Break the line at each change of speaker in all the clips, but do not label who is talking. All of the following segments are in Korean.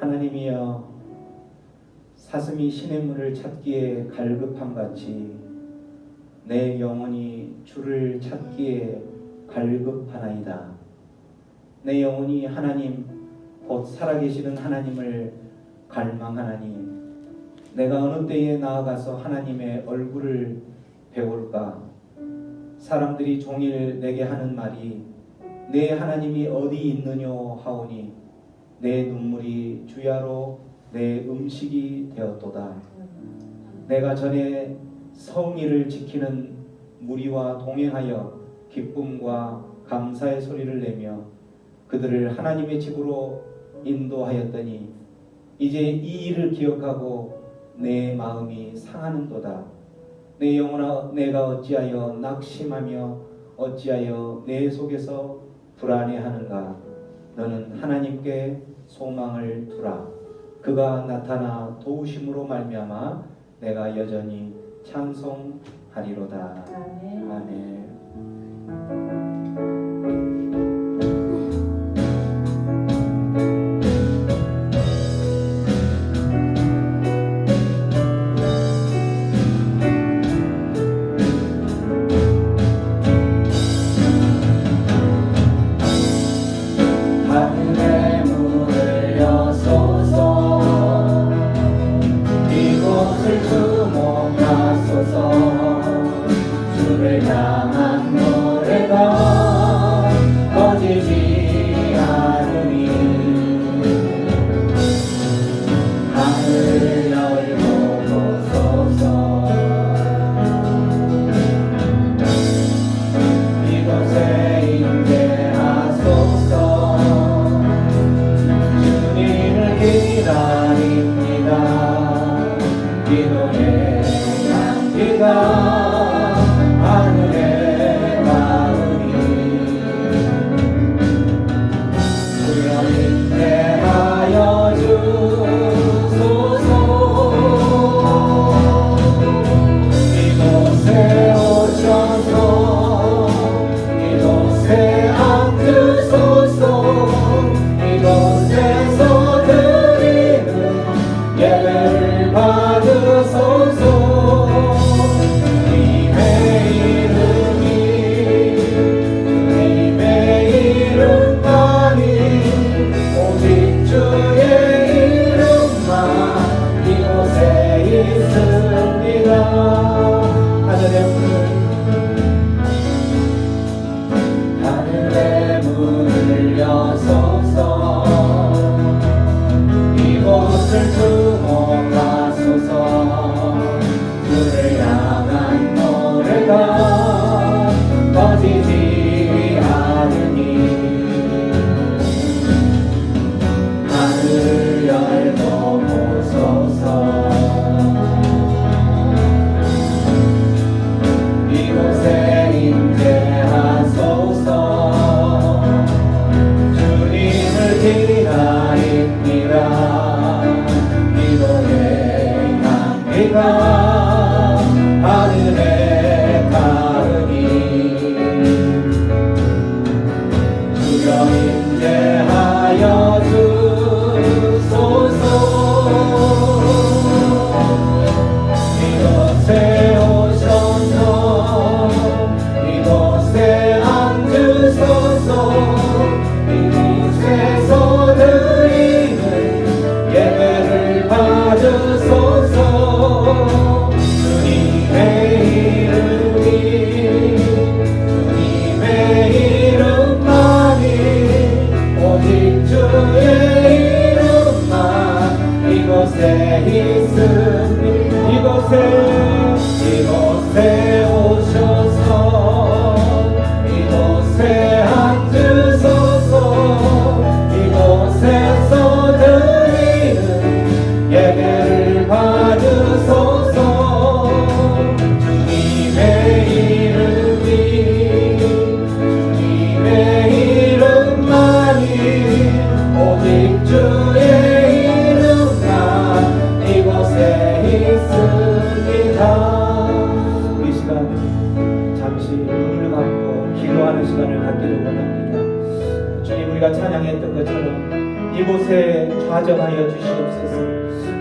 하나님이여, 사슴이 시냇물을 찾기에 갈급함같이 내 영혼이 주를 찾기에 갈급하나이다. 내 영혼이 하나님 곧 살아계시는 하나님을 갈망하나니 내가 어느 때에 나아가서 하나님의 얼굴을 배울까? 사람들이 종일 내게 하는 말이 내 하나님이 어디 있느뇨 하오니 내 눈물이 주야로 내 음식이 되었도다. 내가 전에 성의를 지키는 무리와 동행하여 기쁨과 감사의 소리를 내며 그들을 하나님의 집으로 인도하였더니 이제 이 일을 기억하고 내 마음이 상하는도다. 내 영혼아, 내가 어찌하여 낙심하며 어찌하여 내 속에서 불안해하는가? 너는 하나님께 소망을 두라. 그가 나타나 도우심으로 말미암아 내가 여전히 찬송하리로다.
아멘.
아멘.
하늘의 문을 여소서 이곳을 주목하소서 주를 향한 노래가 꺼지지 않으니 하늘을 열고 보소서 이곳에 임재하소서 주님을 기다립니다. 기도의 향기가 하늘에 닿으니 주여 임재하여 주소서. 이곳에 오셔서 이곳에 앉으소서. 이곳에서 드리는 예배를 받으소서. 주님의 이름이 주님의 이름만이 오직 주의 이름만 이곳에 있습니다. 하늘의 문을 여소서 이곳을 주목하소서 주를 향한 노래가 꺼지지 않으니 하늘을 열고 보소서. 이곳에 임재하소서. 주님을 기다립니다. 기도의 향기가 하늘에 닿으니 주여 임재하여 주소서. 이곳에 오셔서 이곳에 앉으소서. 이곳에서 드리는 예배를 받으소서. 주님의 이름이 주님의 이름만이 오직 주의 이름만 이곳에 있으니 이곳에 오셔서 이곳에 앉으소서. 이곳에서 드리는 예배를 받으소서. 주님의 이름이 주님의 이름만이 오직 주의 이름만 이곳에 있습니다.
우리 시간 잠시 눈을 감고 기도하는 시간을 갖기를 원합니다. 주님, 우리가 찬양했던 것처럼 이곳에 좌정하여 주시옵소서.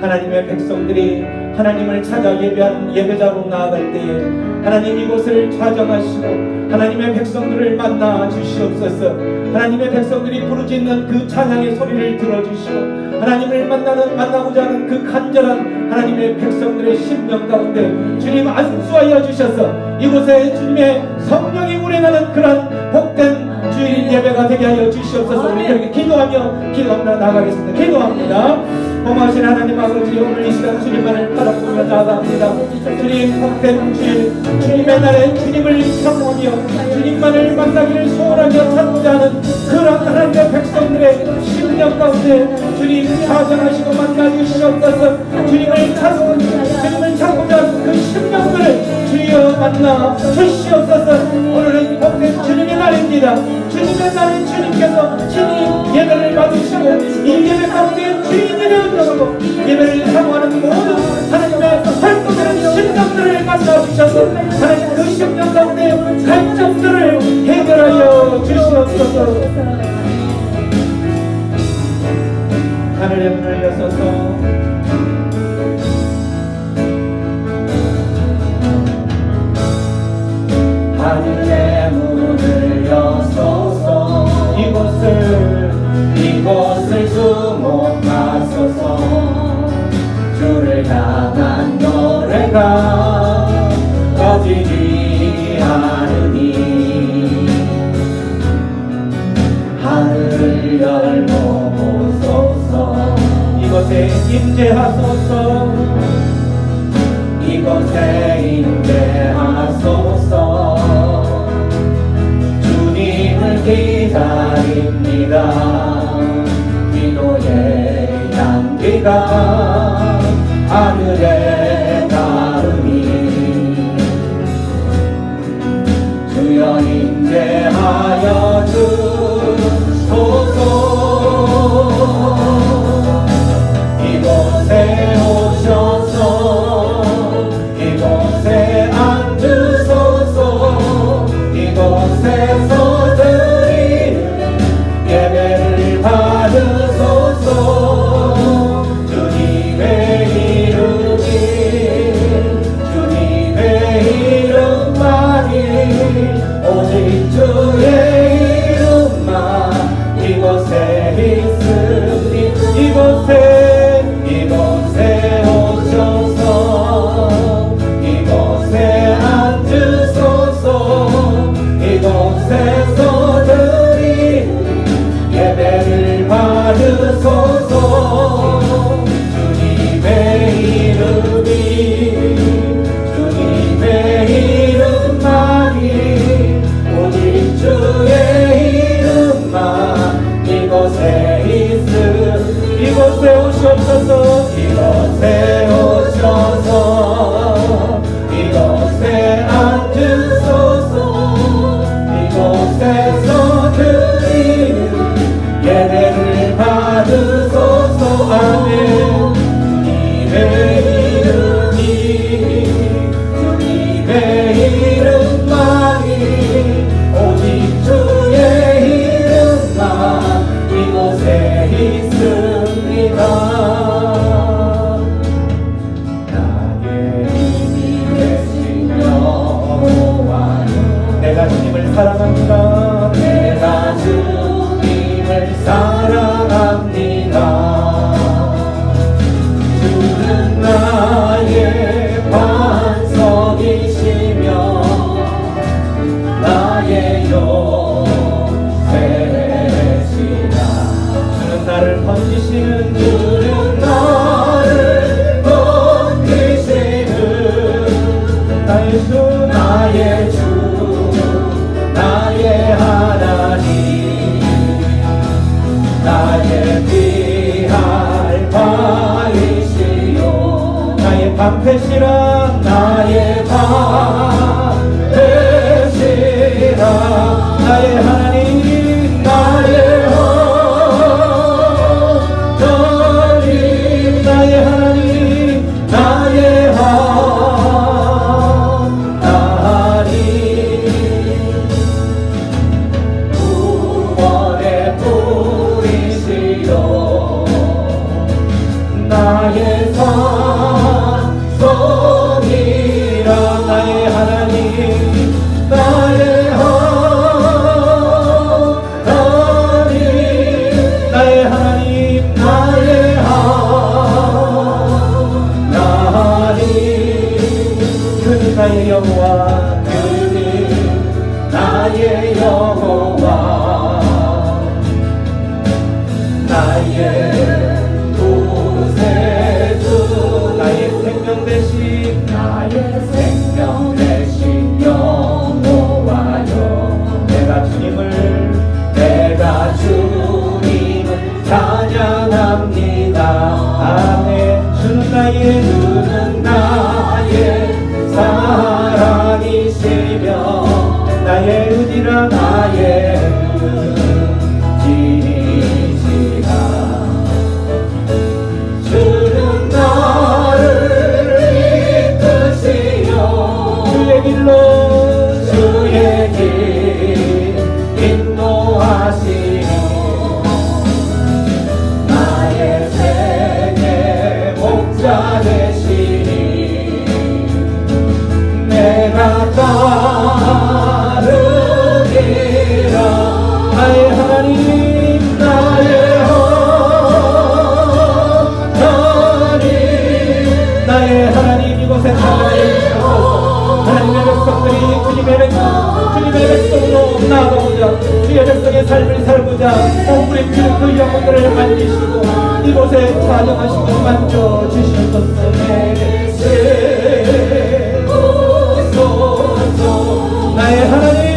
하나님의 백성들이 하나님을 찾아 예배하는 예배자로 나아갈 때에 하나님 이곳을 좌정하시고 하나님의 백성들을 만나 주시옵소서. 하나님의 백성들이 부르짖는 그 찬양의 소리를 들어주시고 하나님을 만나고자 하는 그 간절한 하나님의 백성들의 심령 가운데 주님 안수하여 주셔서 이곳에 주님의 성령이 운행하는 그런 복된 주일 예배가 되게 하여 주시옵소서. 우리 이렇게 기도하며 나가겠습니다. 기도합니다. 고마우신 하나님 아버지, 오늘 이 시간 주님만을 바라보며 나아갑니다. 주님 복된 주일, 주님의 날에 주님을 사모하며 주님만을 만나기를 소원하며 찾고자 하는 그런 하나님의 백성들의 심령 가운데 주님 좌정하시고 만나주시옵소서. 주님을 찾고자 하는 그 심령들을 주여 만나 주시옵소서. 오늘은 복된 주님의 날입니다. 주님의 날에 주님께서 친히 예배를 받으시고 이 예배 가운데 주님의 은혜로 예배를 사모하는 모든 하나님의 활동되는 심령들을 만나주셔서 하나님 그 심령 가운데 갈증들을 해결하여 주시옵소서. 하늘의 문을 여서서
하늘의 문을 여소서. 이곳을 주목하소서. 주를 향한 노래가 꺼지지 않으니 하늘을 열고 보소서.
이곳에 임재하소서.
이곳에 임재하소서. 주님을 기다립니다. 기도의 향기가 하늘에 닿으니 주여 임재하여 주소서. 이곳에 오셔서 이곳에 앉으소서. 이곳에서 드리는 예배를 받으소서. 주님의 이름만이 오직 주의 이름만 이곳에 있으니 이곳에 오셔서 이곳에 앉으소서. 이곳에서 드리는 예배를 받으소서. 주님의 이름만이 오직 주의 이름만 이곳에 이곳에 오시옵소서. 이곳에 오셔서 이곳에 앉으소서. 이곳에서 드리는 예배를 받으소서. 아멘. 주님의 이름만이 오직 주의 이름만 이곳에 있습니다. 나의 힘이 되신 여호와는
내가 주님을 사랑합니다.
내가 주님을 사랑합니다. 주는 나의 반석이시며 나의 요새시라.
주는 나를 건지시는
주는 나를 건지시는
나의 주
나의 하나님. 나의 피할 바이시요.
나의 방패시라.
나의 방패시라.
나의 하나님.
나의 하나님.
나의 하나님.
나의 하나님. 구원의 뿌리시요. 나의 산성이라
나의 하나님
나의
나의 하나님 그는 나의 여호와
나의 여호와 나의 구세주
나의 생명 대신
나의 생명 대신 여호와여
내가 주님을 찬양합니다. 아멘. 주는 나의 사랑이시며 나의 의지라
나의 의지시라 주는 나를 이끄시며
주의 길로
주의 길 인도하시며 나의 생의 목자 되시니 내가 따르리라
나의 하나님 나의 하나님 이곳에 살아계 주셔서 하나님의 백성들이 주님의 백성으로 나아가고자 주의 백성의 삶을 살고자 우리 그 영혼들을 만지시고 이곳에 사정하시고 만져주시옵소서. 나의 하나님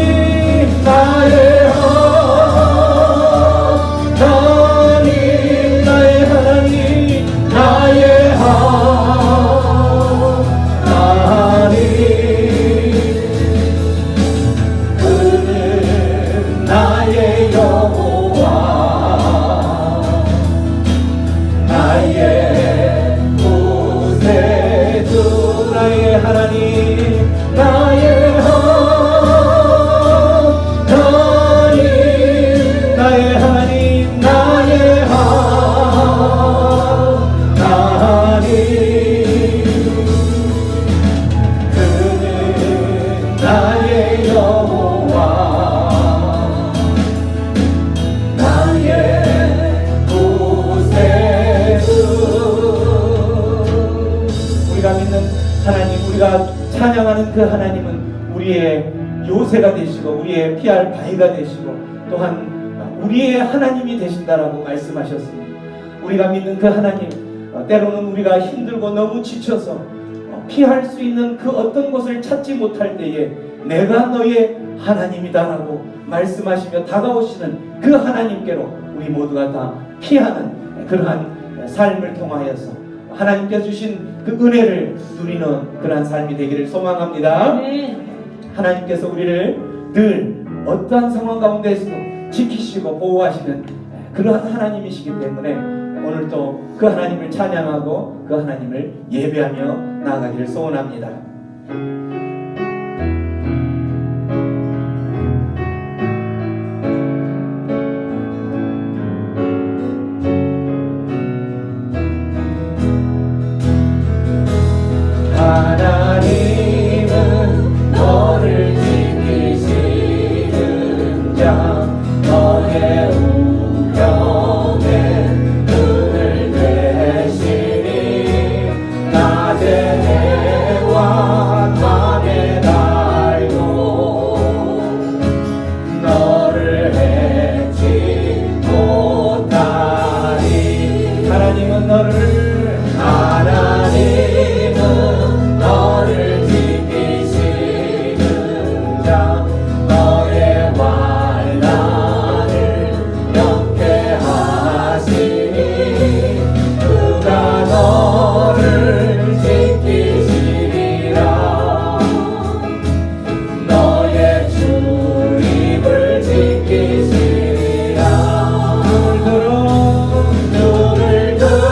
우리가 찬양하는 그 하나님은 우리의 요새가 되시고 우리의 피할 바위가 되시고 또한 우리의 하나님이 되신다라고 말씀하셨습니다. 우리가 믿는 그 하나님, 때로는 우리가 힘들고 너무 지쳐서 피할 수 있는 그 어떤 곳을 찾지 못할 때에 내가 너의 하나님이다라고 말씀하시며 다가오시는 그 하나님께로 우리 모두가 다 피하는 그러한 삶을 통하여서 하나님께 주신 그 은혜를 누리는 그러한 삶이 되기를 소망합니다. 하나님께서 우리를 늘 어떠한 상황 가운데서도 지키시고 보호하시는 그러한 하나님이시기 때문에 오늘도 그 하나님을 찬양하고 그 하나님을 예배하며 나아가기를 소원합니다.
하나님은 너를 지키시는 자 너의 우편에 눈을 되시니 낮에 해와 밤에 달도 너를 해치 못하리
하나님은
너를 지키시는 자 너의 환난을 명쾌하시니 그가 너를 지키시리라 너의 출입을 지키시리라 눈을 들어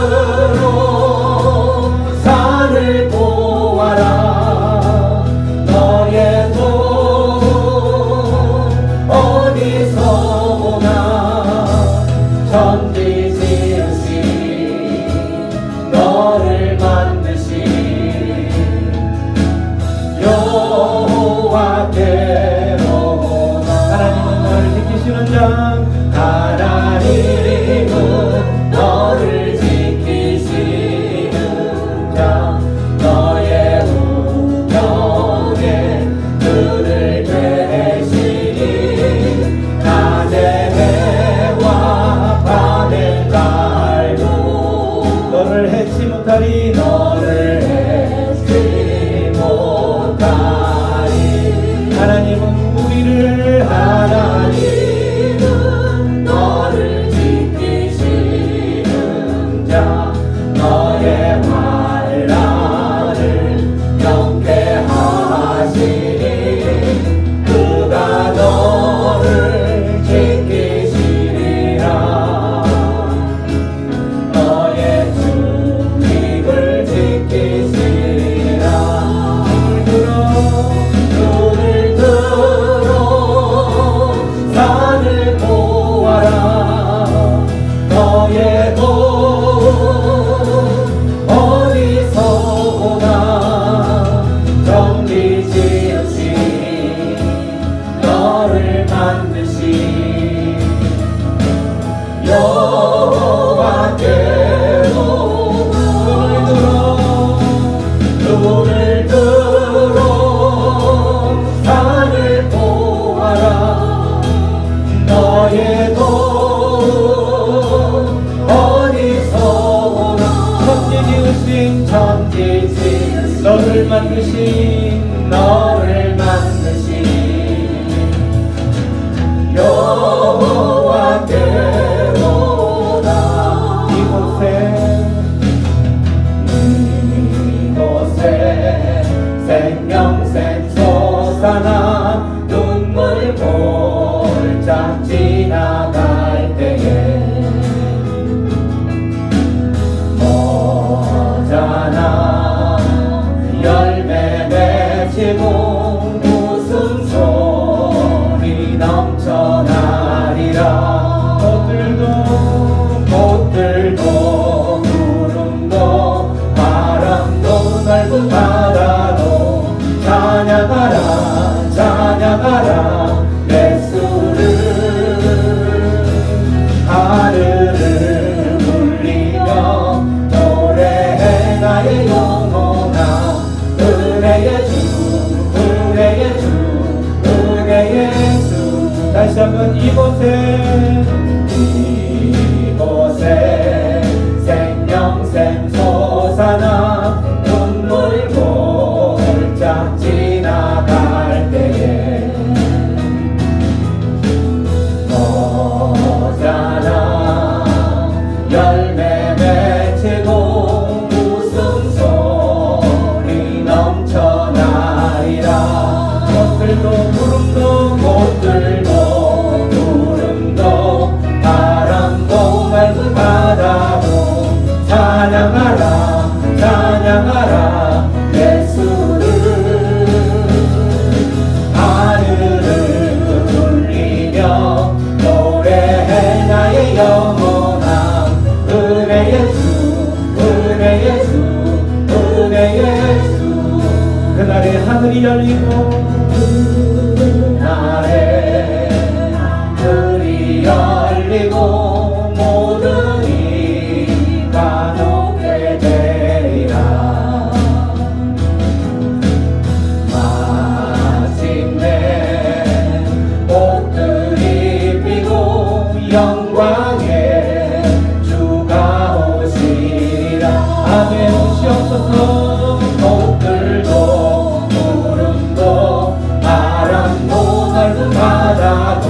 못하리
너를 잊지 못하리
하나님은 우리를
하나님은 너를 지키시는 자 너의 환난을 경계하시니 그가 너를 지키시리라 너의 중립을 지키시리라 눈을 들어 산을 보아라 너의 도움 어디서 오나 정리 지으신 너를 만드신 여호와께로 눈을 들어 산을 보아라 너의 도움 어디서 오나 천지 지으신 너를 만드신 여호와께로다 이곳에 생명샘 솟아나 눈물 골짝 지나갈 때에 모자나 열매 맺히고 웃음소리 넘쳐나리라 꽃들도 구름도 바람도 넓은 바다도 찬양하라 찬양하라 예수를 하늘을 울리며 노래해 나의 영혼아 은혜의 주 은혜의 주 은혜의 주 다시 한번 이곳에 생명샘 솟아나 눈물 골짝 지나갈 때에 모자라 열매 맺히고 웃음소리 넘쳐나리라 꽃들도 구름도 바람도 맑은 바다도 찬양하라 찬양하라 예수를 하늘을 울리며 노래해 나의 영혼아 은혜의 주 은혜의 주 은혜의 주 그날에 하늘이 열리고 그날에 하늘이 열리고 모든 이가 녹게 되리라 마침내 꽃들이 피고 영광의 주가 오시리라 아멘 오시옵소서 꽃들도 구름도 바람도 넓은 바다도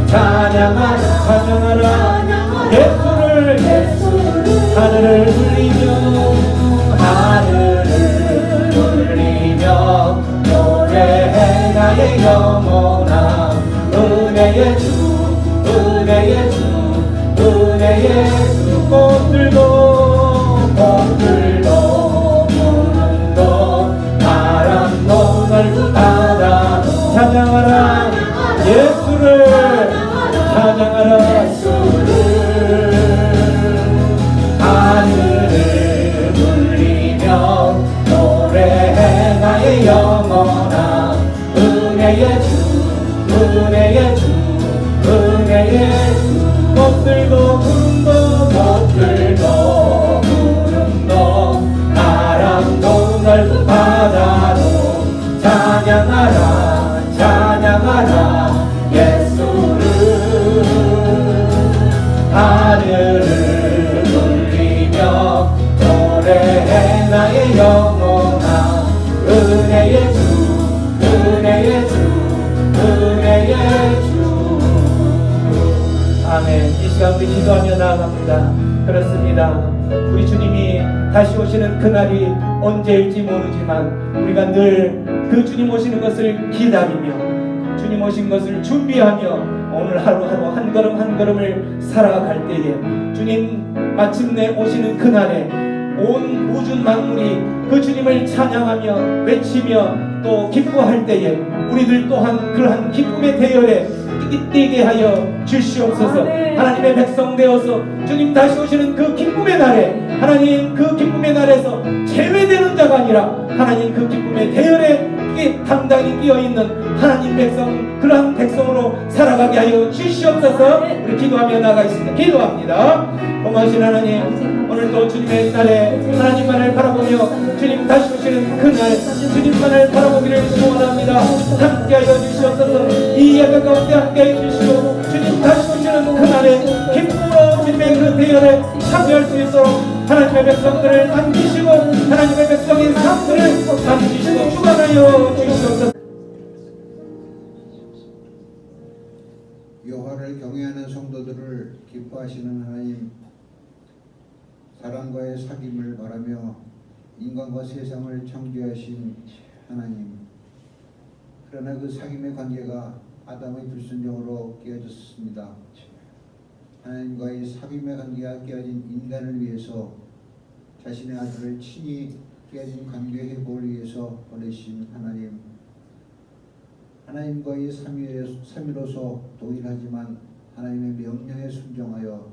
찬양하라 찬양하라 예수를 하늘을 울리며 노래해 나의 영혼아 은혜의 주 은혜의 주 은혜의 주 꽃들도 구름도 바람도 넓은 바다도 찬양하라 예수를 찬양하라 예수를 하늘을
나갑니다. 그렇습니다. 우리 주님이 다시 오시는 그날이 언제일지 모르지만 우리가 늘 그 주님 오시는 것을 기다리며 주님 오신 것을 준비하며 오늘 하루하루 한 걸음 한 걸음을 살아갈 때에 주님 마침내 오시는 그날에 온 우주 만물이 그 주님을 찬양하며 외치며 또 기뻐할 때에 우리들 또한 그러한 기쁨의 대열에 뛰게 하여 주시옵소서. 하나님의 백성 되어서 주님 다시 오시는 그 기쁨의 날에 하나님 그 기쁨의 날에서 제외되는 자가 아니라 하나님 그 기쁨의 대열에 당당히 끼어있는 하나님 백성, 그러한 백성으로 살아가게 하여 주시옵소서. 우리 기도하며 나가겠습니다. 기도합니다. 고마우신 하나님, 오늘도 주님의 날에 하나님만을 바라보며 주님 다시 오시는 그날 주님만을 바라보기를 소원합니다. 함께하여 주시옵소서. 이 예배 가운데 함께해 주시고 주님 다시 오시는 그날에 기쁨으로 주님의 그 대열에 참여할 수 있도록 하나님의 백성들을 안기시고 하나님의 백성의 삶들을 안기시고 주관하여 주시옵소서.
여호와를 경외하는 성도들을 기뻐하시는 하나님, 사람과의 사귐을 바라며 인간과 세상을 창조하신 하나님, 그러나 그 사귐의 관계가 아담의 불순종으로 깨어졌습니다. 하나님과의 사귐의 관계가 깨어진 인간을 위해서 자신의 아들을 친히 깨어진 관계 회복을 위해서 보내신 하나님, 하나님과의 삼위로서 동일하지만 하나님의 명령에 순종하여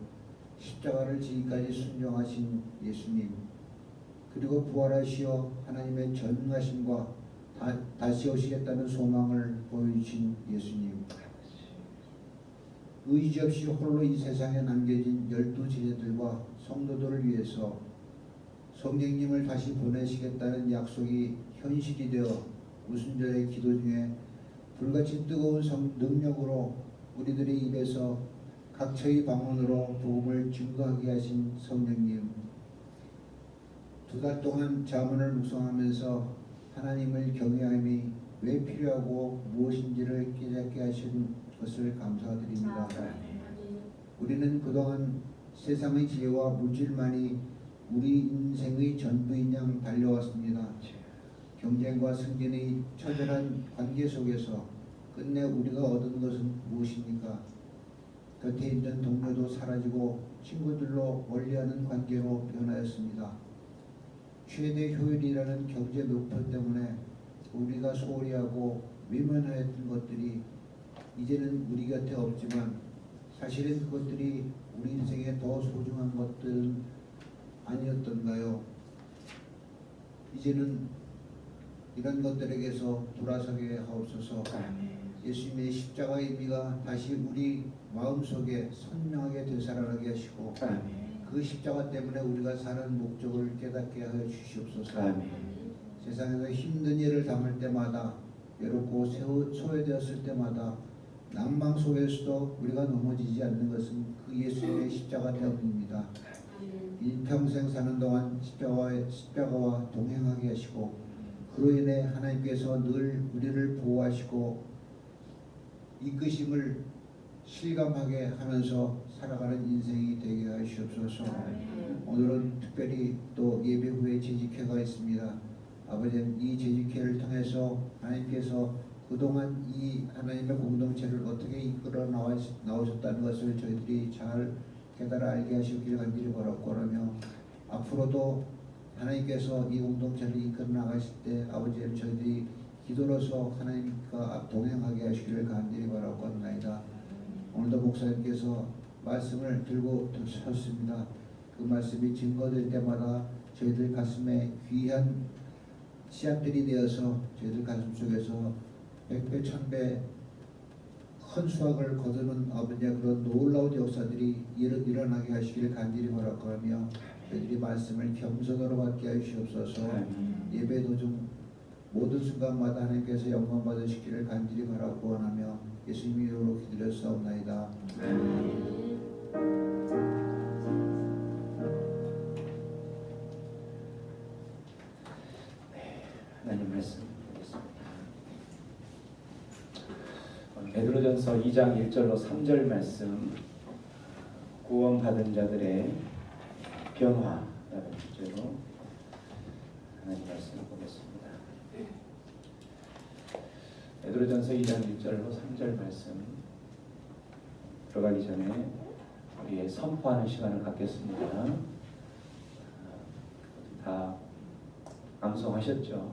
십자가를 지기까지 순종하신 예수님, 그리고 부활하시어 하나님의 전능하심과 다시 오시겠다는 소망을 보여주신 예수님, 의지 없이 홀로 이 세상에 남겨진 12제자들과 성도들을 위해서 성령님을 다시 보내시겠다는 약속이 현실이 되어 오순절의 기도 중에 불같이 뜨거운 능력으로 우리들의 입에서 각처의 방언으로 복음을 증거하게 하신 성령님, 2달 동안 자문을 묵상하면서 하나님을 경외함이 왜 필요하고 무엇인지를 깨닫게 하신 것을 감사드립니다. 우리는 그동안 세상의 지혜와 물질만이 우리 인생의 전부인 양 달려왔습니다. 경쟁과 승진의 처절한 관계 속에서 끝내 우리가 얻은 것은 무엇입니까? 곁에 있는 동료도 사라지고 친구들로 멀리하는 관계로 변하였습니다. 최대 효율이라는 경제 목표 때문에 우리가 소홀히 하고 외면하였던 것들이 이제는 우리 곁에 없지만 사실은 그것들이 우리 인생에 더 소중한 것들은 아니었던가요? 이제는 이런 것들에게서 돌아서게 하옵소서. 예수님의 십자가의 의미가 다시 우리 마음속에 선명하게 되살아나게 하시고 그 십자가 때문에 우리가 사는 목적을 깨닫게 하여 주시옵소서. 세상에서 힘든 일을 당할 때마다, 외롭고 소외되었을 때마다, 낭망 속에서도 우리가 넘어지지 않는 것은 그 예수님의 십자가 때문입니다. 일평생 사는 동안 십자가와 동행하게 하시고 그로 인해 하나님께서 늘 우리를 보호하시고 이끄심을 실감하게 하면서 살아가는 인생이 되게 하시옵소서. 오늘은 특별히 또 예배 후에 재직회가 있습니다. 아버지, 이 재직회를 통해서 하나님께서 그동안 이 하나님의 공동체를 어떻게 이끌어 나오셨다는 것을 저희들이 잘 깨달아 알게 하시기를 간절히 바라며, 앞으로도 하나님께서 이 공동체를 이끌어 나가실 때 아버지를 저희들이 기도로서 하나님과 동행하게 하시기를 간절히 바라고 합니다. 오늘도 목사님께서 말씀을 들고 섰습니다. 그 말씀이 증거될 때마다 저희들 가슴에 귀한 씨앗들이 되어서 저희들 가슴 속에서 100배 1000배 큰 수확을 거두는 아버지의 그런 놀라운 역사들이 일어나게 하시기를 간절히 바라고 하며, 저희들이 말씀을 겸손으로 받게 하시옵소서. 예배 도중 모든 순간마다 하나님께서 영광 받으시기를 간절히 바라고 원하며 예수님의 이름으로 기도드렸사옵나이다.
하나님 말씀 베드로전서 2장 1절로 3절 말씀 구원받은 자들의 변화라는 주제로 하나님 말씀을 보겠습니다. 베드로전서 2장 1절로 3절 말씀 들어가기 전에 우리 선포하는 시간을 갖겠습니다. 다 암송하셨죠?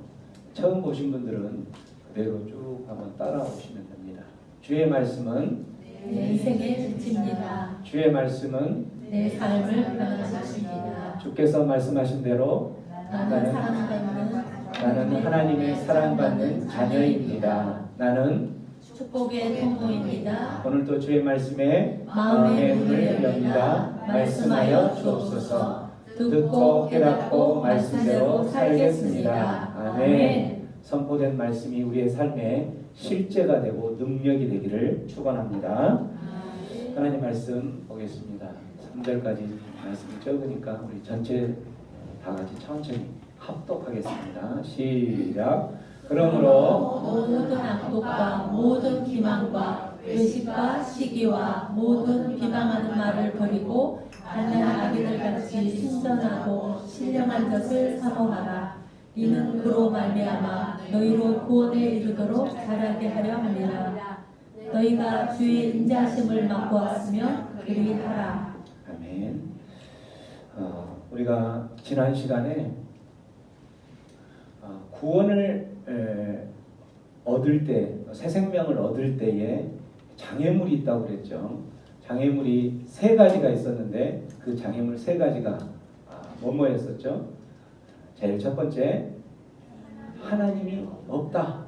처음 보신 분들은 그대로 쭉 한번 따라오시면 됩니다. 주의 말씀은
내 인생의 빛입니다.
주의 말씀은
내 삶을 변화시킵니다.
주께서 말씀하신 대로
나는 사랑받는
나는 하나님의 사랑받는 자녀입니다. 나는
축복의 통로입니다.
오늘도 주의 말씀에
마음의
문을 엽니다. 말씀하여 주옵소서. 듣고 깨닫고 말씀대로 살겠습니다. 아멘. 선포된 말씀이 우리의 삶에 실제가 되고 능력이 되기를 축원합니다. 하나님 말씀 보겠습니다. 3절까지 말씀이 적으니까 우리 전체 다 같이 천천히 합독하겠습니다. 시작. 그러므로
모든 악독과 모든 기만과 외식과 시기와 모든 비방하는 말을 버리고 가난 아기들 같이 순전하고 신령한 것을 사모하라. 이는 그로 말미암아 너희로 구원에 이르도록 자라게 하려 함이라. 너희가 주의 인자하심을 맛보았으면 그리 하라.
아멘. 우리가 지난 시간에 구원을 얻을 때, 새 생명을 얻을 때에 장애물이 있다고 그랬죠. 장애물이 세 가지가 있었는데 그 장애물 세 가지가 뭐였었죠? 제일 첫 번째, 하나님이 없다.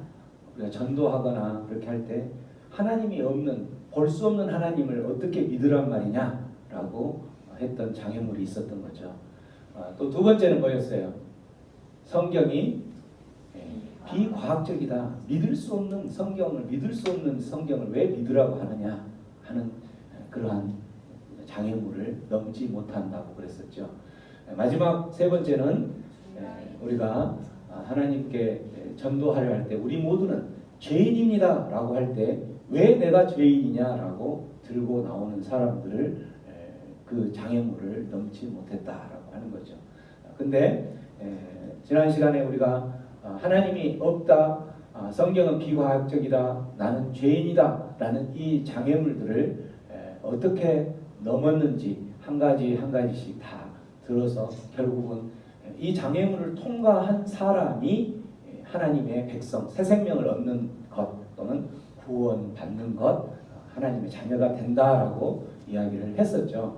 우리가 전도하거나 그렇게 할 때 하나님이 없는, 볼 수 없는 하나님을 어떻게 믿으란 말이냐라고 했던 장애물이 있었던 거죠. 또 두 번째는 뭐였어요? 성경이 비과학적이다. 믿을 수 없는 성경을, 믿을 수 없는 성경을 왜 믿으라고 하느냐 하는 그러한 장애물을 넘지 못한다고 그랬었죠. 마지막 세 번째는 우리가 하나님께 전도하려 할 때 우리 모두는 죄인입니다 라고 할 때 왜 내가 죄인이냐 라고 들고 나오는 사람들을 그 장애물을 넘지 못했다라고 하는 거죠. 근데 지난 시간에 우리가 하나님이 없다, 성경은 비과학적이다, 나는 죄인이다 라는 이 장애물들을 어떻게 넘었는지 한 가지 한 가지씩 다 들어서 결국은 이 장애물을 통과한 사람이 하나님의 백성, 새 생명을 얻는 것 또는 구원받는 것, 하나님의 자녀가 된다라고 이야기를 했었죠.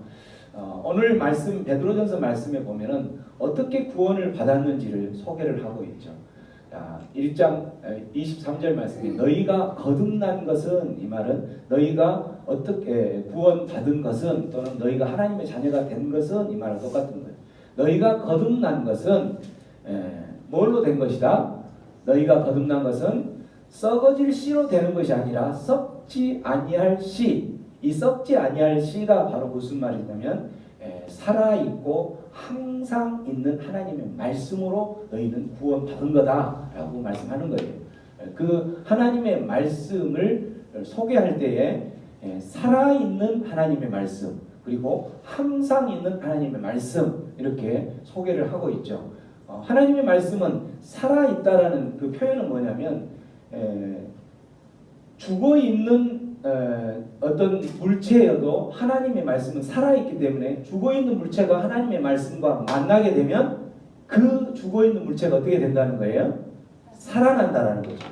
오늘 말씀, 베드로전서 말씀에 보면은 어떻게 구원을 받았는지를 소개를 하고 있죠. 1장 23절 말씀에 너희가 거듭난 것은, 이 말은 너희가 어떻게 구원받은 것은 또는 너희가 하나님의 자녀가 된 것은, 이 말은 똑같은 거예요. 너희가 거듭난 것은 뭘로 된 것이다? 너희가 거듭난 것은 썩어질 씨로 되는 것이 아니라 썩지 아니할 씨. 이 썩지 아니할 씨가 바로 무슨 말이냐면 살아있고 항상 있는 하나님의 말씀으로 너희는 구원받은 거다라고 말씀하는 거예요. 그 하나님의 말씀을 소개할 때에 살아있는 하나님의 말씀 그리고 항상 있는 하나님의 말씀 이렇게 소개를 하고 있죠. 하나님의 말씀은 살아있다라는 그 표현은 뭐냐면 죽어있는 어떤 물체여도 하나님의 말씀은 살아있기 때문에 죽어있는 물체가 하나님의 말씀과 만나게 되면 그 죽어있는 물체가 어떻게 된다는 거예요? 살아난다라는 거죠.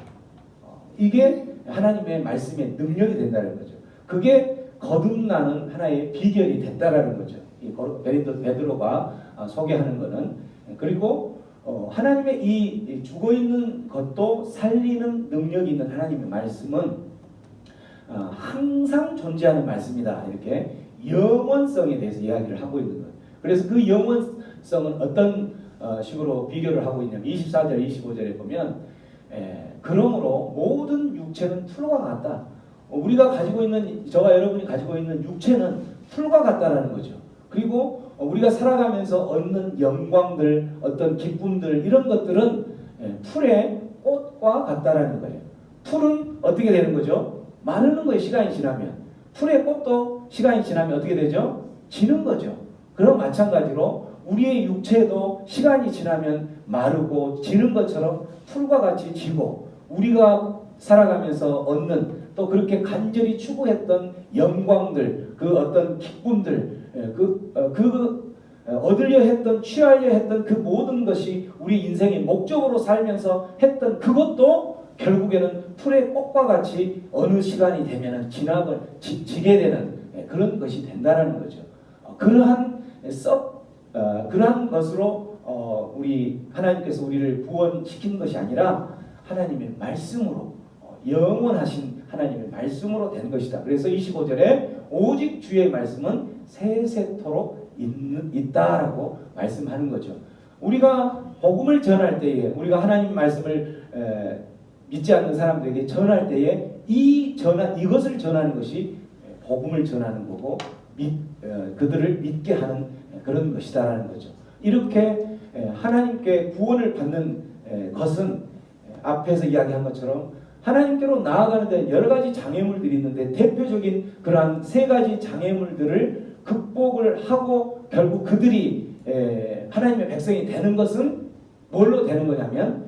이게 하나님의 말씀의 능력이 된다는 거죠. 그게 거듭나는 하나의 비결이 됐다라는 거죠. 이 베드로가 소개하는 거는. 그리고 하나님의 이 죽어있는 것도 살리는 능력이 있는 하나님의 말씀은 항상 존재하는 말씀이다. 이렇게 영원성에 대해서 이야기를 하고 있는 거예요. 그래서 그 영원성은 어떤 식으로 비교를 하고 있냐면 24절, 25절에 보면 그러므로 모든 육체는 풀과 같다. 우리가 가지고 있는, 저와 여러분이 가지고 있는 육체는 풀과 같다라는 거죠. 그리고 우리가 살아가면서 얻는 영광들, 어떤 기쁨들 이런 것들은 풀의 꽃과 같다라는 거예요. 풀은 어떻게 되는 거죠? 마르는 거예요. 시간이 지나면. 풀의 꽃도 시간이 지나면 어떻게 되죠? 지는 거죠. 그럼 마찬가지로 우리의 육체도 시간이 지나면 마르고 지는 것처럼 풀과 같이 지고 우리가 살아가면서 얻는 또 그렇게 간절히 추구했던 영광들, 그 어떤 기쁨들, 얻으려 했던, 취하려 했던 그 모든 것이 우리 인생의 목적으로 살면서 했던 그것도 결국에는 풀의 꽃과 같이 어느 시간이 되면 지게 되는 그런 것이 된다는 거죠. 그러한 것으로 우리 하나님께서 우리를 구원시킨 것이 아니라 하나님의 말씀으로 영원하신 하나님의 말씀으로 된 것이다. 그래서 25절에 오직 주의 말씀은 세세토록 있다라고 말씀하는 거죠. 우리가 복음을 전할 때에 우리가 하나님 말씀을 믿지 않는 사람들에게 전할 때에 이것을 전하는 것이 복음을 전하는 거고 그들을 믿게 하는 그런 것이다라는 거죠. 이렇게 하나님께 구원을 받는 것은 앞에서 이야기한 것처럼 하나님께로 나아가는 데 여러 가지 장애물들이 있는데 대표적인 그러한 세 가지 장애물들을 극복을 하고 결국 그들이 하나님의 백성이 되는 것은 뭘로 되는 거냐면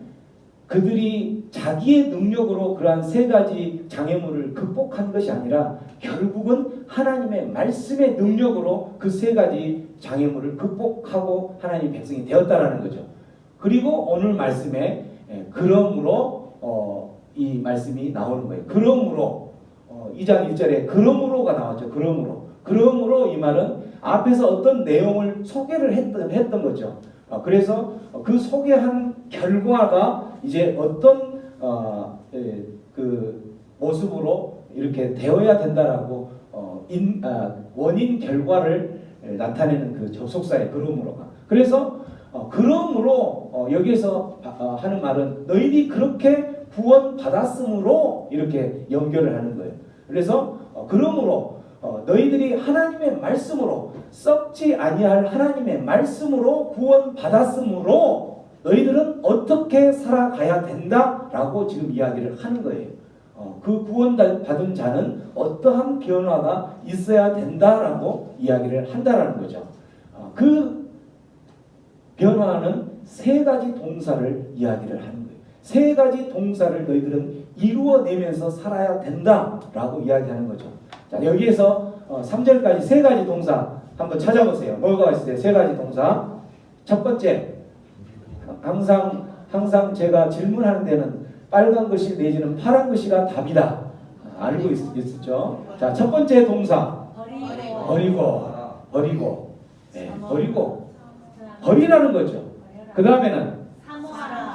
그들이 자기의 능력으로 그러한 세 가지 장애물을 극복한 것이 아니라 결국은 하나님의 말씀의 능력으로 그 세 가지 장애물을 극복하고 하나님의 백성이 되었다라는 거죠. 그리고 오늘 말씀에 그러므로 이 말씀이 나오는 거예요. 그러므로 2장 1절에 그러므로가 나왔죠. 그러므로 이 말은 앞에서 어떤 내용을 소개를 했던 거죠. 그래서 그 소개한 결과가 이제 어떤 그 모습으로 이렇게 되어야 된다라고 원인 결과를 나타내는 그 접속사의 그러므로가. 그래서 그러므로 여기에서 하는 말은 너희들이 그렇게 구원 받았으므로 이렇게 연결을 하는 거예요. 그래서 그러므로 너희들이 하나님의 말씀으로 썩지 아니할 하나님의 말씀으로 구원 받았으므로 너희들은 어떻게 살아가야 된다라고 지금 이야기를 하는 거예요. 그 구원받은 자는 어떠한 변화가 있어야 된다라고 이야기를 한다라는 거죠. 그 변화는 세 가지 동사를 이야기를 하는 거예요. 세 가지 동사를 너희들은 이루어내면서 살아야 된다라고 이야기하는 거죠. 자, 여기에서 3절까지 세 가지 동사 한번 찾아보세요. 뭐가 있어요? 세 가지 동사. 첫 번째, 항상 제가 질문하는 데는 빨간 글씨 내지는 파란 글씨가 답이다. 알고 있었죠? 자, 첫 번째 동사. 버리고. 네, 버리라는 거죠. 그 다음에는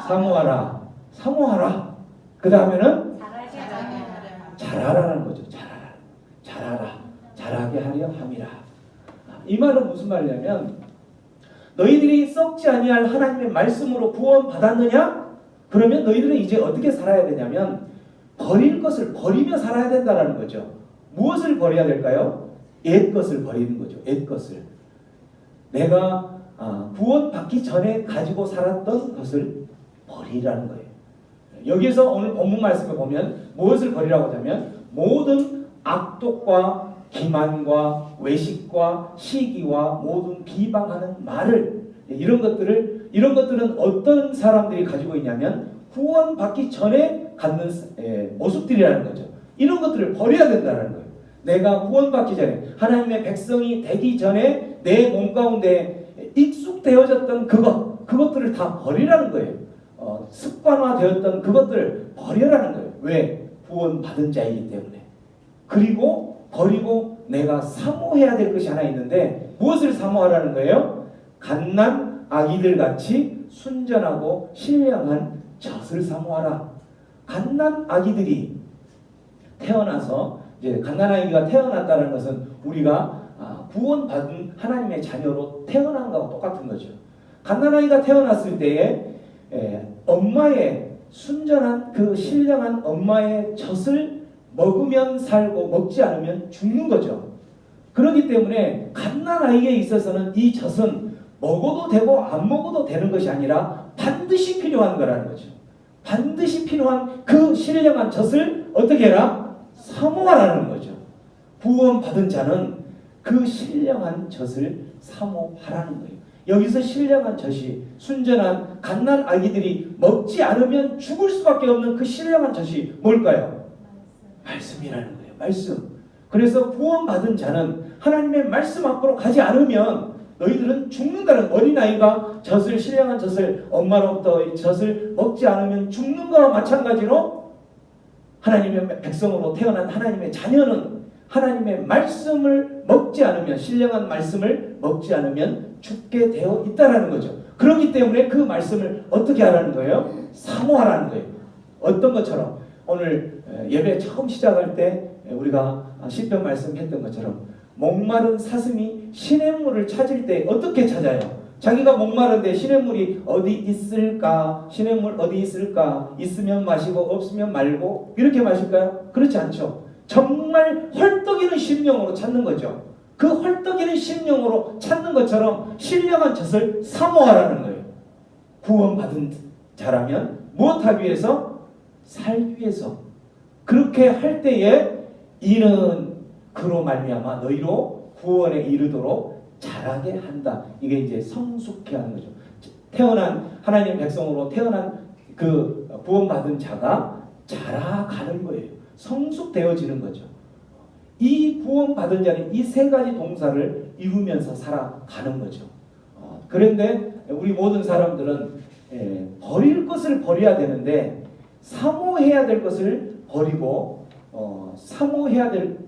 사모하라. 그 다음에는 잘하라는 거죠. 잘하게 하려 함이라. 이 말은 무슨 말이냐면 너희들이 썩지 아니할 하나님의 말씀으로 구원 받았느냐? 그러면 너희들은 이제 어떻게 살아야 되냐면 버릴 것을 버리며 살아야 된다는 거죠. 무엇을 버려야 될까요? 옛 것을 버리는 거죠. 옛 것을. 내가 구원받기 전에 가지고 살았던 것을 버리라는 거예요. 여기서 오늘 본문 말씀을 보면 무엇을 버리라고 하냐면 모든 악독과 기만과 외식과 시기와 모든 비방하는 말을 이런 것들은 어떤 사람들이 가지고 있냐면 구원받기 전에 갖는 모습들이라는 거죠. 이런 것들을 버려야 된다는 거예요. 내가 구원받기 전에 하나님의 백성이 되기 전에 내 몸 가운데 익숙되어졌던 그것들을 다 버리라는 거예요. 습관화되었던 그것들을 버려라는 거예요. 왜? 구원받은 자이기 때문에. 그리고 버리고 내가 사모해야 될 것이 하나 있는데 무엇을 사모하라는 거예요? 갓난 아기들 같이 순전하고 신령한 젖을 사모하라. 갓난 아기들이 태어나서 이제 갓난 아기가 태어났다는 것은 우리가 구원받은 하나님의 자녀로 태어난 것과 똑같은 거죠. 갓난 아이가 태어났을 때에 엄마의 순전한 그 신령한 엄마의 젖을 먹으면 살고 먹지 않으면 죽는 거죠. 그렇기 때문에 갓난 아이에 있어서는 이 젖은 먹어도 되고 안 먹어도 되는 것이 아니라 반드시 필요한 거라는 거죠. 반드시 필요한 그 신령한 젖을 어떻게 해라? 사모하라는 거죠. 구원받은 자는 그 신령한 젖을 사모하라는 거예요. 여기서 신령한 젖이 순전한 갓난 아기들이 먹지 않으면 죽을 수밖에 없는 그 신령한 젖이 뭘까요? 말씀이라는 거예요. 말씀. 그래서 구원받은 자는 하나님의 말씀 앞으로 가지 않으면 너희들은 죽는다는, 어린아이가 젖을, 신령한 젖을, 엄마로부터 젖을 먹지 않으면 죽는 것과 마찬가지로 하나님의 백성으로 태어난 하나님의 자녀는 하나님의 말씀을 먹지 않으면, 신령한 말씀을 먹지 않으면 죽게 되어 있다라는 거죠. 그렇기 때문에 그 말씀을 어떻게 하라는 거예요? 사모하라는 거예요. 어떤 것처럼 오늘 예배 처음 시작할 때 우리가 시편 말씀했던 것처럼 목마른 사슴이 시냇물을 찾을 때 어떻게 찾아요? 자기가 목마른데 시냇물이 어디 있을까? 시냇물 어디 있을까? 있으면 마시고 없으면 말고 이렇게 마실까요? 그렇지 않죠. 정말 헐떡이는 심령으로 찾는 거죠. 그 헐떡이는 심령으로 찾는 것처럼 신령한 젖을 사모하라는 거예요. 구원받은 자라면 무엇하기 위해서? 살기 위해서. 그렇게 할 때에 이는 그로 말미암아 너희로 구원에 이르도록 자라게 한다. 이게 이제 성숙해 하는 거죠. 태어난 하나님 백성으로 태어난 그 구원받은 자가 자라가는 거예요. 성숙되어지는 거죠. 이 구원받은 자는 이 세 가지 동사를 이루면서 살아가는 거죠. 그런데 우리 모든 사람들은 버릴 것을 버려야 되는데 사모해야 될 것을 버리고 사모해야 될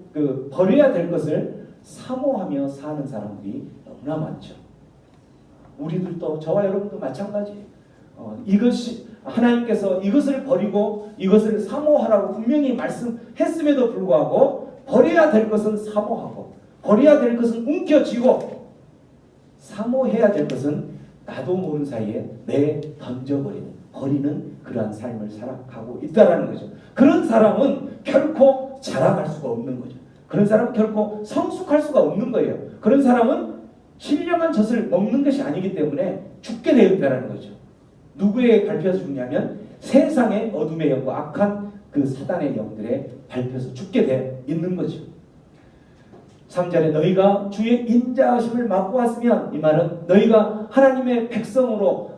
버려야 될 것을 사모하며 사는 사람들이 너무나 많죠. 우리들도, 저와 여러분도 마찬가지예요. 이것이 하나님께서 이것을 버리고 이것을 사모하라고 분명히 말씀했음에도 불구하고 버려야 될 것은 사모하고 버려야 될 것은 움켜쥐고 사모해야 될 것은 나도 모르는 사이에 버리는 그러한 삶을 살아가고 있다라는 거죠. 그런 사람은 결코 자라갈 수가 없는 거죠. 그런 사람은 결코 성숙할 수가 없는 거예요. 그런 사람은 신령한 젖을 먹는 것이 아니기 때문에 죽게 되어 있다는 거죠. 누구에게 밟혀서 죽냐면 세상의 어둠의 영과 악한 그 사단의 영들에 밟혀서 죽게 되어 있는 거죠. 3절에 너희가 주의 인자하심을 맛보았으면, 이 말은 너희가 하나님의 백성으로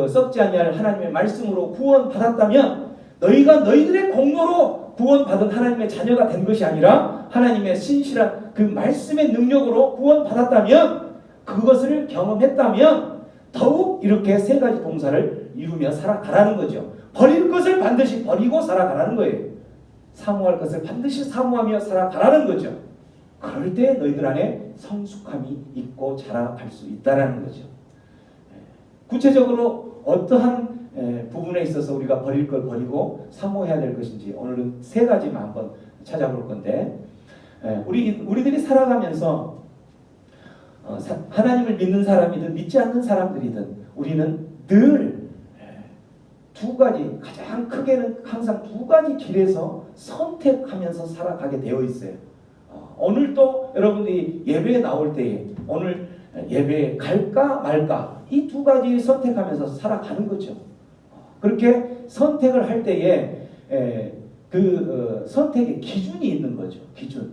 썩지 아니할 하나님의 말씀으로 구원받았다면 너희가 너희들의 공로로 구원받은 하나님의 자녀가 된 것이 아니라 하나님의 신실한 그 말씀의 능력으로 구원받았다면, 그것을 경험했다면 더욱 이렇게 세 가지 동사를 이루며 살아가라는 거죠. 버릴 것을 반드시 버리고 살아가라는 거예요. 사모할 것을 반드시 사모하며 살아가라는 거죠. 그럴 때 너희들 안에 성숙함이 있고 자라갈 수 있다는 거죠. 구체적으로 어떠한 부분에 있어서 우리가 버릴 걸 버리고 사모해야 될 것인지 오늘은 세 가지만 한번 찾아볼 건데, 우리들이 살아가면서 하나님을 믿는 사람이든 믿지 않는 사람들이든 우리는 늘 두 가지, 가장 크게는 항상 두 가지 길에서 선택하면서 살아가게 되어 있어요. 오늘 또 여러분들이 예배에 나올 때에 오늘 예배에 갈까 말까 이 두 가지 선택하면서 살아가는 거죠. 그렇게 선택을 할 때에 선택의 기준이 있는 거죠. 기준.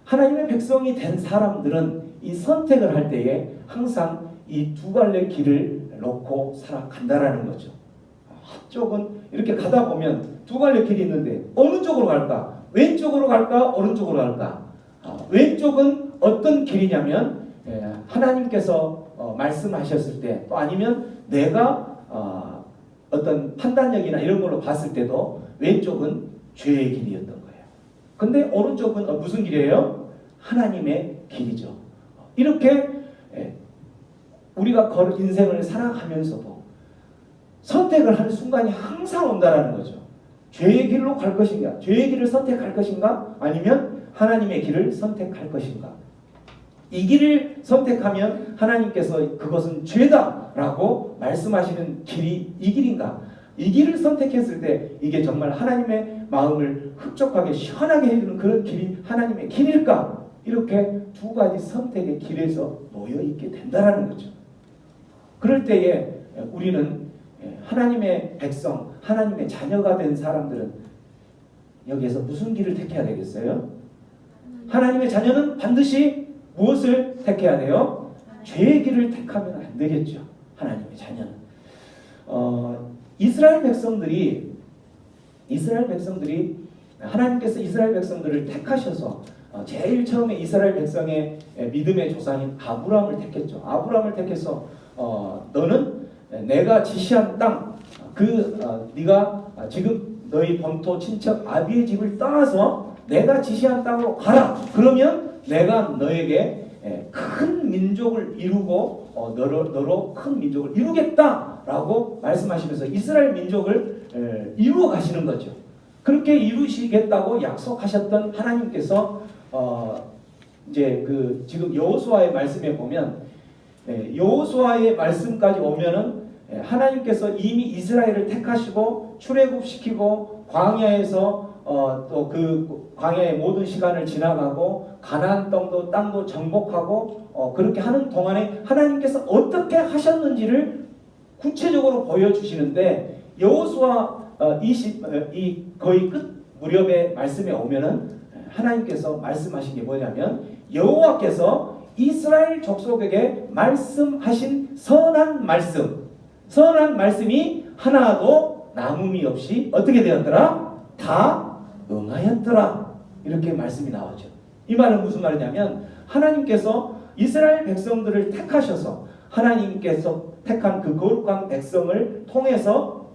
하나님의 백성이 된 사람들은 이 선택을 할 때에 항상 이 두 갈래 길을 놓고 살아간다라는 거죠. 한쪽은 이렇게 가다 보면 두 갈래 길이 있는데 어느 쪽으로 갈까? 왼쪽으로 갈까? 오른쪽으로 갈까? 왼쪽은 어떤 길이냐면 하나님께서 말씀하셨을 때, 또 아니면 내가 어떤 판단력이나 이런 걸로 봤을 때도 왼쪽은 죄의 길이었던 거예요. 근데 오른쪽은 무슨 길이에요? 하나님의 길이죠. 이렇게 우리가 인생을 살아가면서도 선택을 하는 순간이 항상 온다라는 거죠. 죄의 길로 갈 것인가? 죄의 길을 선택할 것인가? 아니면 하나님의 길을 선택할 것인가? 이 길을 선택하면 하나님께서 그것은 죄다라고 말씀하시는 길이 이 길인가? 이 길을 선택했을 때 이게 정말 하나님의 마음을 흡족하게 시원하게 해주는 그런 길이 하나님의 길일까? 이렇게 두 가지 선택의 길에서 놓여있게 된다는 거죠. 그럴 때에 우리는 하나님의 백성, 하나님의 자녀가 된 사람들은 여기에서 무슨 길을 택해야 되겠어요? 하나님의 자녀는 반드시 무엇을 택해야 돼요? 죄의 길을 택하면 안 되겠죠. 하나님의 자녀는. 이스라엘 백성들이 하나님께서 이스라엘 백성들을 택하셔서 제일 처음에 이스라엘 백성의 믿음의 조상인 아브라함을 택했죠. 아브라함을 택해서 너는 내가 지시한 땅, 네가 지금 너희 본토 친척 아비의 집을 떠나서 내가 지시한 땅으로 가라. 그러면 내가 너에게 큰 민족을 이루고 너로 큰 민족을 이루겠다라고 말씀하시면서 이스라엘 민족을 이루어 가시는 거죠. 그렇게 이루시겠다고 약속하셨던 하나님께서 이제 지금 여호수아의 말씀에 보면 여호수아의 말씀까지 오면은 하나님께서 이미 이스라엘을 택하시고 출애굽시키고 광야에서 또 그 광야의 모든 시간을 지나가고 가나안 땅도 정복하고 그렇게 하는 동안에 하나님께서 어떻게 하셨는지를 구체적으로 보여주시는데 여호수아 거의 끝 무렵의 말씀에 오면은 하나님께서 말씀하신 게 뭐냐면 여호와께서 이스라엘 족속에게 말씀하신 선한 말씀이 하나도 남음이 없이 어떻게 되었더라? 다 응하였더라. 이렇게 말씀이 나오죠. 이 말은 무슨 말이냐면 하나님께서 이스라엘 백성들을 택하셔서 하나님께서 택한 그 거룩한 백성을 통해서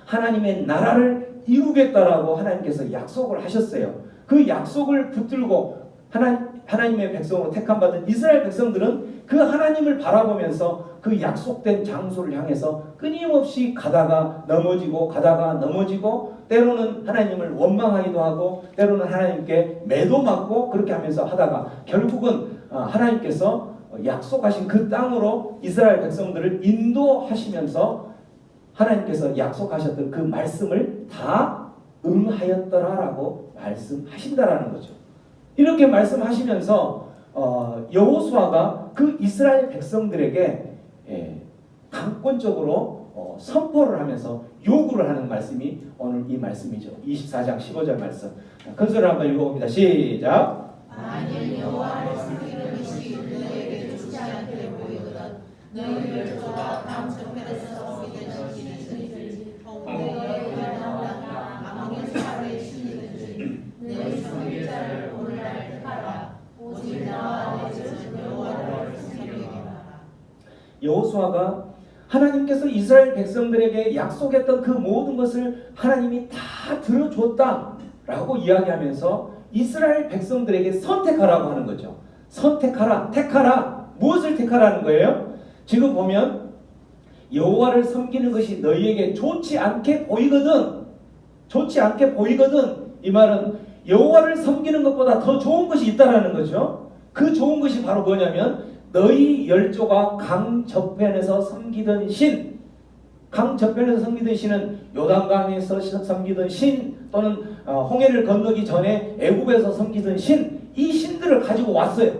하나님의 나라를 이루겠다라고 하나님께서 약속을 하셨어요. 그 약속을 붙들고 하나님의 백성으로 택함받은 이스라엘 백성들은 그 하나님을 바라보면서 그 약속된 장소를 향해서 끊임없이 가다가 넘어지고 때로는 하나님을 원망하기도 하고 때로는 하나님께 매도 맞고 그렇게 하면서 하다가 결국은 하나님께서 약속하신 그 땅으로 이스라엘 백성들을 인도하시면서 하나님께서 약속하셨던 그 말씀을 다 응하였더라라고 말씀하신다라는 거죠. 이렇게 말씀하시면서 여호수아가 그 이스라엘 백성들에게 강권적으로 선포를 하면서 요구를 하는 말씀이 오늘 이 말씀이죠. 24장 15절 말씀. 큰 소리로 한번 읽어봅니다. 시작.
만일 여호와를 섬기는 것이 너에게 좋지 않게 보이거든 너희를 쫓아 강천편에서 섬기는 신이든지 너의 나라가 아몬의 사람의 신이든지 너희 섬길 자를 오늘날 택하라. 오직 나와 내 전 여호와를 섬기리라.
여호수아가 하나님께서 이스라엘 백성들에게 약속했던 그 모든 것을 하나님이 다 들어줬다라고 이야기하면서 이스라엘 백성들에게 선택하라고 하는 거죠. 선택하라, 택하라. 무엇을 택하라는 거예요? 지금 보면 여호와를 섬기는 것이 너희에게 좋지 않게 보이거든. 이 말은 여호와를 섬기는 것보다 더 좋은 것이 있다라는 거죠. 그 좋은 것이 바로 뭐냐면 너희 열조가 강 저편에서 섬기던 신, 신은 요단강에서 섬기던 신 또는 홍해를 건너기 전에 애굽에서 섬기던 신, 이 신들을 가지고 왔어요.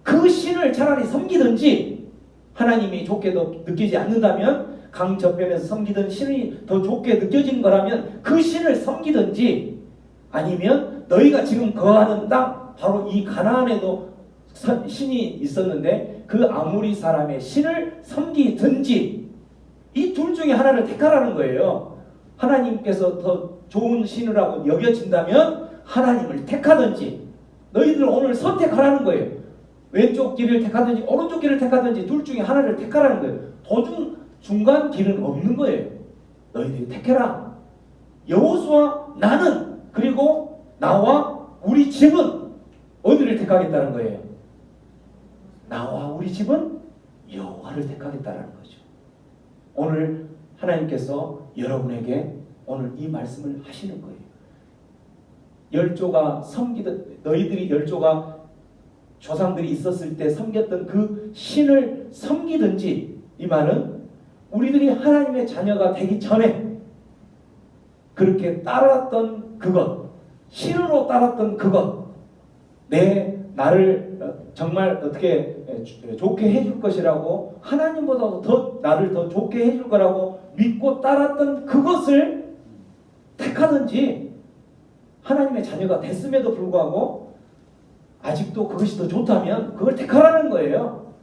그 신을 차라리 섬기든지 하나님이 좋게 느끼지 않는다면 강 저편에서 섬기던 신이 더 좋게 느껴진 거라면 그 신을 섬기든지 아니면 너희가 지금 거하는 땅 바로 이 가나안에도 신이 있었는데 그 아모리 사람의 신을 섬기든지 이 둘 중에 하나를 택하라는 거예요. 하나님께서 더 좋은 신이라고 여겨진다면 하나님을 택하든지 너희들 오늘 선택하라는 거예요. 왼쪽 길을 택하든지 오른쪽 길을 택하든지 둘 중에 하나를 택하라는 거예요. 중간 길은 없는 거예요. 너희들이 택해라. 여호수아 나는 그리고 나와 우리 집은 어디를 택하겠다는 거예요? 나와 우리 집은 여호와를 택하겠다는 거죠. 오늘 하나님께서 여러분에게 오늘 이 말씀을 하시는 거예요. 너희들이 열조가 조상들이 있었을 때 섬겼던 그 신을 섬기든지 이 말은 우리들이 하나님의 자녀가 되기 전에 그렇게 따랐던 그것, 신으로 따랐던 그것, 나를 정말 어떻게 좋게 해줄 것이라고 하나님보다 더 나를 더 좋게 해줄 거라고 믿고 따랐던 그것을 택하든지 하나님의 자녀가 됐음에도 불구하고 아직도 그것이 더 좋다면 그걸 택하라는 거예요.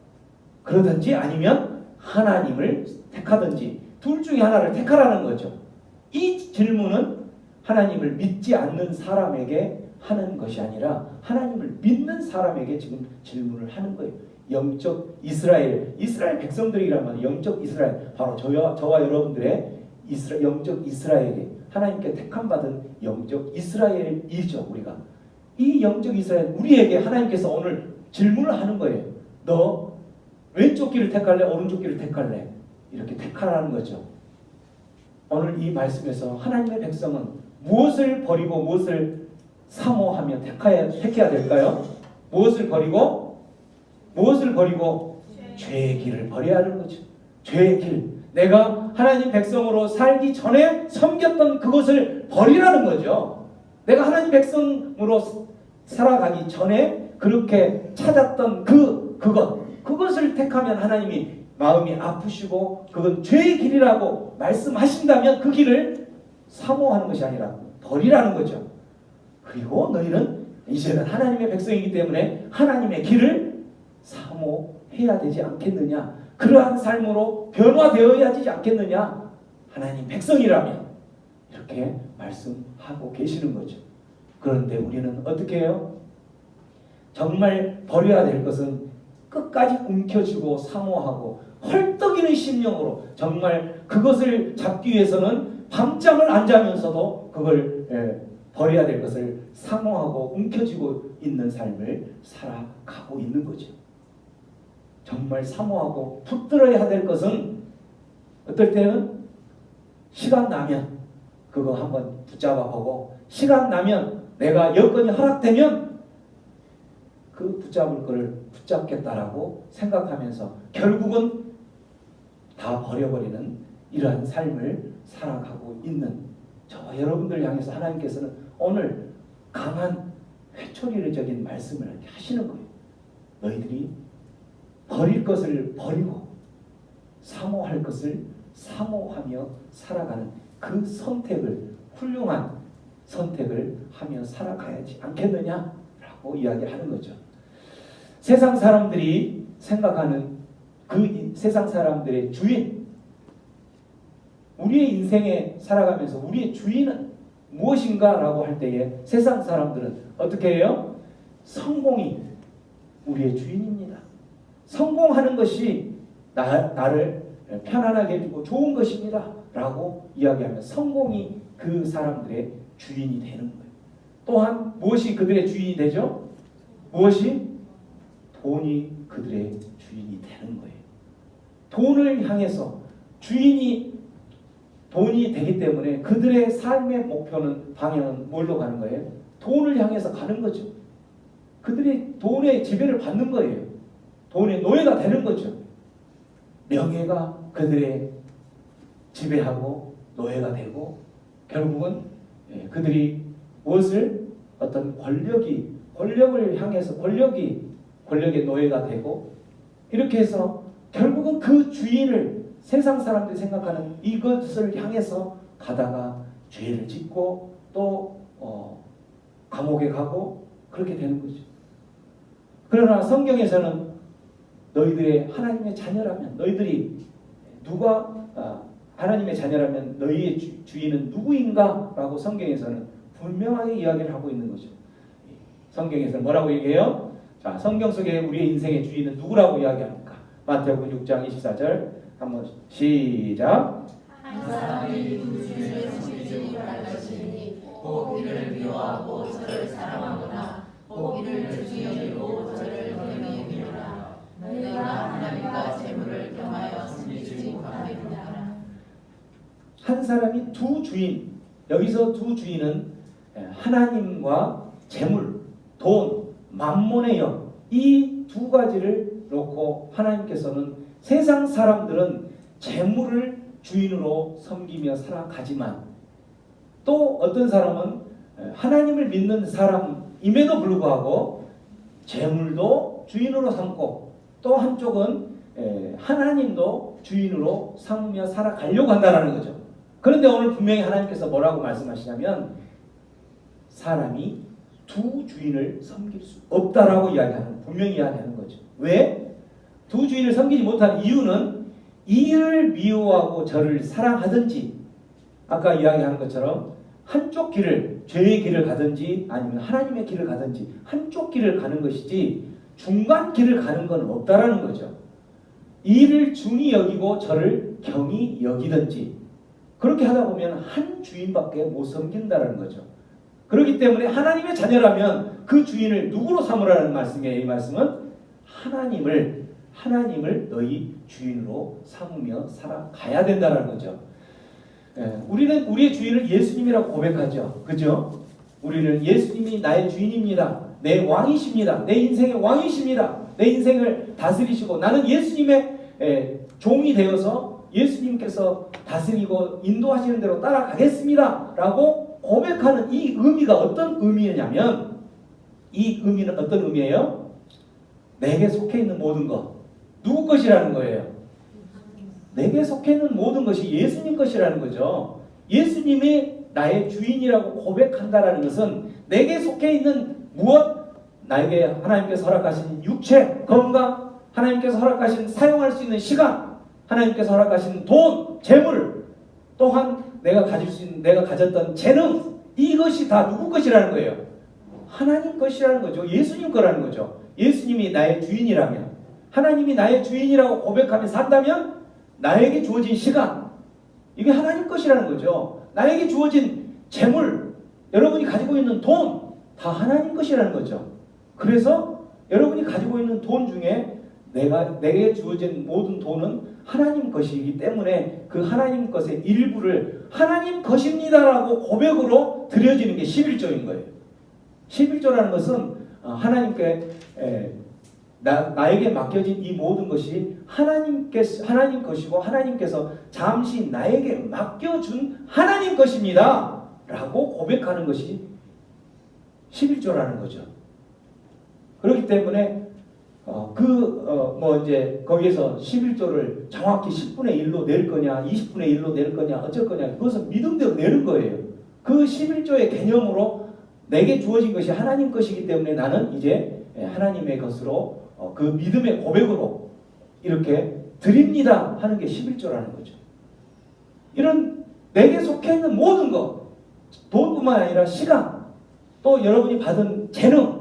그러든지 아니면 하나님을 택하든지 둘 중에 하나를 택하라는 거죠. 이 질문은 하나님을 믿지 않는 사람에게 하는 것이 아니라 하나님을 믿는 사람에게 지금 질문을 하는 거예요. 영적 이스라엘 백성들이라면 영적 이스라엘, 바로 저와 여러분들의 영적 이스라엘이 하나님께 택함받은 영적 이스라엘이죠. 우리가 이 영적 이스라엘, 우리에게 하나님께서 오늘 질문을 하는 거예요. 너 왼쪽 길을 택할래? 오른쪽 길을 택할래? 이렇게 택하라는 거죠. 오늘 이 말씀에서 하나님의 백성은 무엇을 버리고 무엇을 사모하며 택해야 될까요? 무엇을 버리고 죄의 길을 버려야 하는 거죠. 죄의 길. 내가 하나님 백성으로 살기 전에 섬겼던 그것을 버리라는 거죠. 내가 하나님 백성으로 살아가기 전에 그렇게 찾았던 그것을 택하면 하나님이 마음이 아프시고 그건 죄의 길이라고 말씀하신다면 그 길을 사모하는 것이 아니라 버리라는 거죠. 그리고 너희는 이제는 하나님의 백성이기 때문에 하나님의 길을 사모해야 되지 않겠느냐. 그러한 삶으로 변화되어야 되지 않겠느냐. 하나님 백성이라면 이렇게 말씀하고 계시는 거죠. 그런데 우리는 어떻게 해요? 정말 버려야 될 것은 끝까지 움켜쥐고 사모하고 헐떡이는 심령으로 정말 그것을 잡기 위해서는 밤잠을 안 자면서도 그걸 버려야 될 것을 사모하고 움켜쥐고 있는 삶을 살아가고 있는 거죠. 정말 사모하고 붙들어야 될 것은 어떨 때는 시간 나면 그거 한번 붙잡아 보고, 시간 나면 내가 여건이 허락되면 그 붙잡을 거를 붙잡겠다라고 생각하면서 결국은 다 버려버리는 이러한 삶을 살아가고 있는 저와 여러분들 향해서 하나님께서는 오늘 강한 회초리적인 말씀을 이렇게 하시는 거예요. 너희들이 버릴 것을 버리고 사모할 것을 사모하며 살아가는 그 선택을, 훌륭한 선택을 하며 살아가야지 않겠느냐라고 이야기하는 거죠. 세상 사람들이 생각하는 그 세상 사람들의 주인, 우리의 인생에 살아가면서 우리의 주인은 무엇인가라고 할 때에 세상 사람들은 어떻게 해요? 성공이 우리의 주인입니다. 성공하는 것이 나를 편안하게 해주고 좋은 것입니다 라고 이야기하면 성공이 그 사람들의 주인이 되는 거예요. 또한 무엇이 그들의 주인이 되죠? 무엇이? 돈이 그들의 주인이 되는 거예요. 돈을 향해서 돈이 되기 때문에 그들의 삶의 목표는, 방향은 뭘로 가는 거예요? 돈을 향해서 가는 거죠. 그들이 돈의 지배를 받는 거예요. 돈의 노예가 되는 거죠. 명예가 그들의 지배하고 노예가 되고 결국은 그들이 무엇을, 어떤 권력을 향해서 권력의 노예가 되고, 이렇게 해서 결국은 그 주인을 세상 사람들이 생각하는 이것을 향해서 가다가 죄를 짓고 또 감옥에 가고 그렇게 되는 거죠. 그러나 성경에서는 너희들의 하나님의 자녀라면, 너희들이 하나님의 자녀라면 너희의 주인은 누구인가? 라고 성경에서는 분명하게 이야기를 하고 있는 거죠. 성경에서는 뭐라고 얘기해요? 자, 성경 속에 우리의 인생의 주인은 누구라고 이야기합니까? 마태복음 6장 24절 한번 시작.
한 사람이 두 주인을 섬기지 못할 것이니 보기를 미워하고 저를 사랑하거나 보기를 중히 여기고 저를 경히 여기노라. 너희가 하나님과 재물을 겸하여 섬기지 못하느니라.
한 사람이 두 주인, 여기서 두 주인은 하나님과 재물, 돈, 만몬의 영, 이 두 가지를 놓고 하나님께서는 세상 사람들은 재물을 주인으로 섬기며 살아가지만 또 어떤 사람은 하나님을 믿는 사람임에도 불구하고 재물도 주인으로 삼고 또 한쪽은 하나님도 주인으로 삼으며 살아가려고 한다는 거죠. 그런데 오늘 분명히 하나님께서 뭐라고 말씀하시냐면 사람이 두 주인을 섬길 수 없다라고 분명히 이야기하는 거죠. 왜? 두 주인을 섬기지 못한 이유는 이를 미워하고 저를 사랑하든지 아까 이야기한 것처럼 한쪽 길을 죄의 길을 가든지 아니면 하나님의 길을 가든지 한쪽 길을 가는 것이지 중간 길을 가는 건 없다라는 거죠. 이를 중히 여기고 저를 경히 여기든지 그렇게 하다 보면 한 주인밖에 못 섬긴다는 거죠. 그렇기 때문에 하나님의 자녀라면 그 주인을 누구로 삼으라는 말씀이에요. 이 말씀은 하나님을 너희 주인으로 삼으며 살아가야 된다는 거죠. 우리는 우리의 주인을 예수님이라고 고백하죠. 그죠? 우리는 예수님이 나의 주인입니다. 내 왕이십니다. 내 인생의 왕이십니다. 내 인생을 다스리시고 나는 예수님의 종이 되어서 예수님께서 다스리고 인도하시는 대로 따라가겠습니다. 라고 고백하는 이 의미가 어떤 의미냐면 이 의미는 어떤 의미예요? 내게 속해 있는 모든 것. 누구 것이라는 거예요? 내게 속해 있는 모든 것이 예수님 것이라는 거죠. 예수님이 나의 주인이라고 고백한다라는 것은 내게 속해 있는 무엇? 나에게 하나님께서 허락하신 육체, 건강, 하나님께서 허락하신 사용할 수 있는 시간, 하나님께서 허락하신 돈, 재물, 또한 내가 가졌던 재능, 이것이 다 누구 것이라는 거예요? 하나님 것이라는 거죠. 예수님 거라는 거죠. 예수님이 나의 주인이라면, 하나님이 나의 주인이라고 고백하며 산다면 나에게 주어진 시간, 이게 하나님 것이라는 거죠. 나에게 주어진 재물, 여러분이 가지고 있는 돈, 다 하나님 것이라는 거죠. 그래서 여러분이 가지고 있는 돈 중에 내게 주어진 모든 돈은 하나님 것이기 때문에 그 하나님 것의 일부를 하나님 것입니다라고 고백으로 드려지는 게 11조인 거예요. 11조라는 것은 하나님께 나에게 맡겨진 이 모든 것이 하나님 것이고 하나님께서 잠시 나에게 맡겨준 하나님 것입니다 라고 고백하는 것이 11조라는 거죠. 그렇기 때문에 이제 거기에서 11조를 정확히 10분의 1로 낼 거냐 20분의 1로 낼 거냐 어쩔 거냐 그것은 믿음대로 내는 거예요. 그 11조의 개념으로 내게 주어진 것이 하나님 것이기 때문에 나는 이제 하나님의 것으로 그 믿음의 고백으로 이렇게 드립니다 하는 게 11조라는 거죠. 이런 내게 속해 있는 모든 것, 돈뿐만 아니라 시간, 또 여러분이 받은 재능,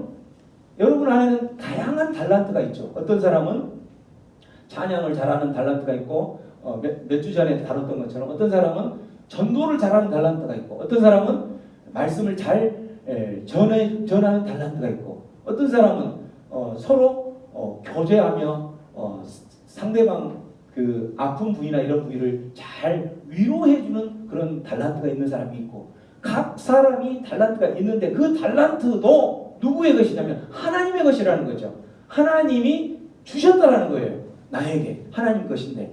여러분 안에는 다양한 달란트가 있죠. 어떤 사람은 찬양을 잘하는 달란트가 있고 몇 주 전에 다뤘던 것처럼 어떤 사람은 전도를 잘하는 달란트가 있고 어떤 사람은 말씀을 잘 전하는 달란트가 있고 어떤 사람은 서로 교제하며 상대방 그 아픈 부위나 이런 부위를 잘 위로해주는 그런 달란트가 있는 사람이 있고 각 사람이 달란트가 있는데 그 달란트도 누구의 것이냐면 하나님의 것이라는 거죠. 하나님이 주셨다라는 거예요. 나에게 하나님 것인데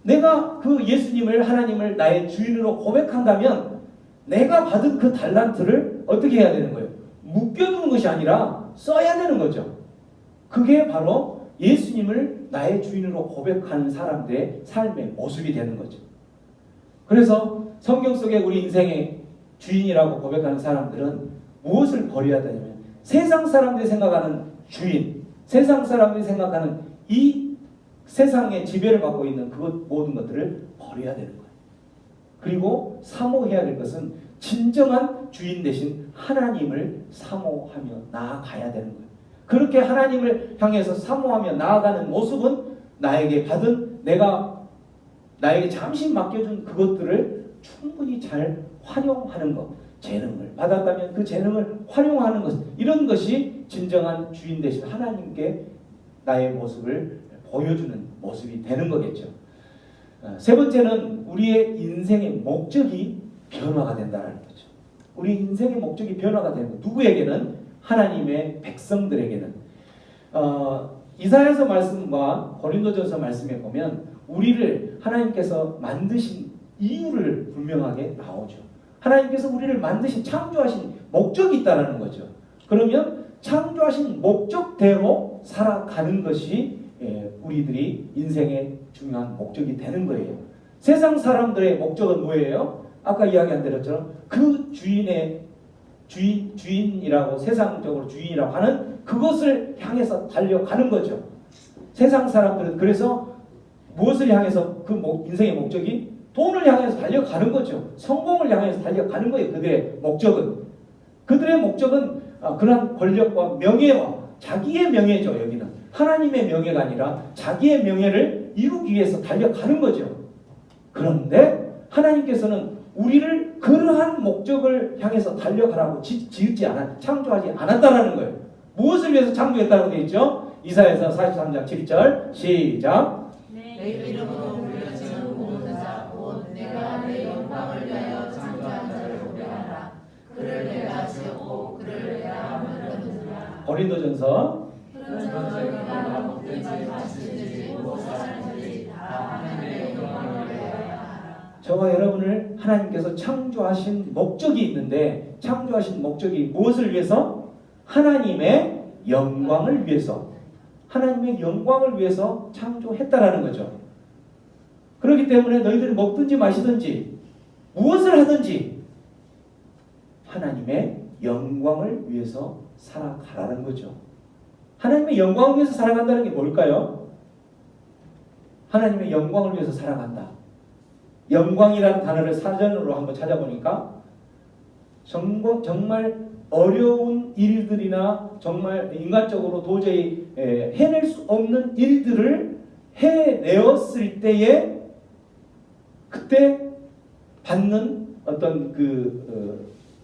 내가 그 예수님을 하나님을 나의 주인으로 고백한다면 내가 받은 그 달란트를 어떻게 해야 되는 거예요? 묶여두는 것이 아니라 써야 되는 거죠. 그게 바로 예수님을 나의 주인으로 고백하는 사람들의 삶의 모습이 되는 거죠. 그래서 성경 속에 우리 인생의 주인이라고 고백하는 사람들은 무엇을 버려야 되냐면 세상 사람들이 생각하는 주인, 세상 사람들이 생각하는 이 세상의 지배를 받고 있는 그 모든 것들을 버려야 되는 거예요. 그리고 사모해야 될 것은 진정한 주인 대신 하나님을 사모하며 나아가야 되는 거예요. 그렇게 하나님을 향해서 사모하며 나아가는 모습은 나에게 받은 나에게 잠시 맡겨준 그것들을 충분히 잘 활용하는 것, 재능을 받았다면 그 재능을 활용하는 것, 이런 것이 진정한 주인 되신 하나님께 나의 모습을 보여주는 모습이 되는 거겠죠. 세 번째는 우리의 인생의 목적이 변화가 된다는 거죠. 우리 인생의 목적이 변화가 되는 것. 누구에게는? 하나님의 백성들에게는. 이사야서 말씀과 고린도전서 말씀에 보면 우리를 하나님께서 만드신 이유를 분명하게 나오죠. 하나님께서 우리를 만드신 창조하신 목적이 있다는 거죠. 그러면 창조하신 목적대로 살아가는 것이 우리들이 인생의 중요한 목적이 되는 거예요. 세상 사람들의 목적은 뭐예요? 아까 이야기한 대로처럼 그 주인이라고 세상적으로 주인이라고 하는 그것을 향해서 달려가는 거죠. 세상 사람들은 그래서 무엇을 향해서 인생의 목적이 돈을 향해서 달려가는 거죠. 성공을 향해서 달려가는 거예요. 그들의 목적은. 그들의 목적은 그러한 권력과 명예와 자기의 명예죠. 여기는 하나님의 명예가 아니라 자기의 명예를 이루기 위해서 달려가는 거죠. 그런데 하나님께서는 우리를 그러한 목적을 향해서 달려가라고 창조하지 않았다라는 거예요. 무엇을 위해서 창조했다고 되어 있죠? 이사야서 43장 7절 시작.
내 이름으로 불려지는 모든 자 곧 내가 내 영광을 위하여 창조한 자를 보게 하라. 그를 내가 지었고 그를 내가 만들었느니라.
고린도전서
그런 자들과 먹든지 마시든지 무엇하든지 다 하나님의 영광을 위하여 하라.
저와 여러분을 하나님께서 창조하신 목적이 있는데 창조하신 목적이 무엇을 위해서? 하나님의 영광을 위해서, 하나님의 영광을 위해서 창조했다라는 거죠. 그렇기 때문에 너희들이 먹든지 마시든지 무엇을 하든지 하나님의 영광을 위해서 살아가라는 거죠. 하나님의 영광을 위해서 살아간다는 게 뭘까요? 하나님의 영광을 위해서 살아간다. 영광이라는 단어를 사전으로 한번 찾아보니까 정말 어려운 일들이나 정말 인간적으로 도저히 해낼 수 없는 일들을 해내었을 때에 그때 받는 어떤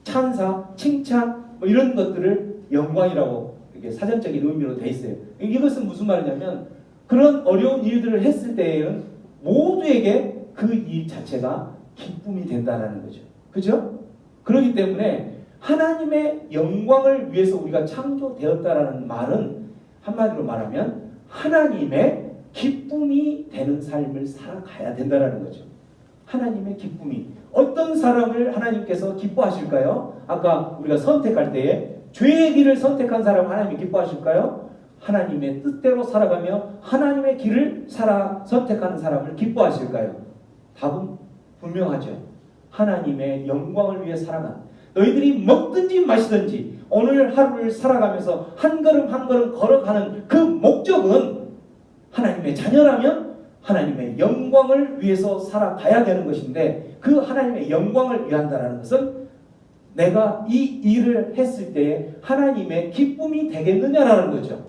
찬사, 칭찬 이런 것들을 영광이라고 이렇게 사전적인 의미로 돼 있어요. 이것은 무슨 말이냐면 그런 어려운 일들을 했을 때에는 모두에게 그 일 자체가 기쁨이 된다는 거죠. 그죠? 그렇기 때문에 하나님의 영광을 위해서 우리가 창조되었다라는 말은 한마디로 말하면 하나님의 기쁨이 되는 삶을 살아가야 된다는 거죠. 하나님의 기쁨이. 어떤 사람을 하나님께서 기뻐하실까요? 아까 우리가 선택할 때에 죄의 길을 선택한 사람을 하나님이 기뻐하실까요? 하나님의 뜻대로 살아가며 하나님의 길을 선택하는 사람을 기뻐하실까요? 답은 분명하죠. 하나님의 영광을 위해 살아간, 너희들이 먹든지 마시든지 오늘 하루를 살아가면서 한 걸음 한 걸음 걸어가는 그 목적은 하나님의 자녀라면 하나님의 영광을 위해서 살아가야 되는 것인데 그 하나님의 영광을 위한다는 것은 내가 이 일을 했을 때에 하나님의 기쁨이 되겠느냐라는 거죠.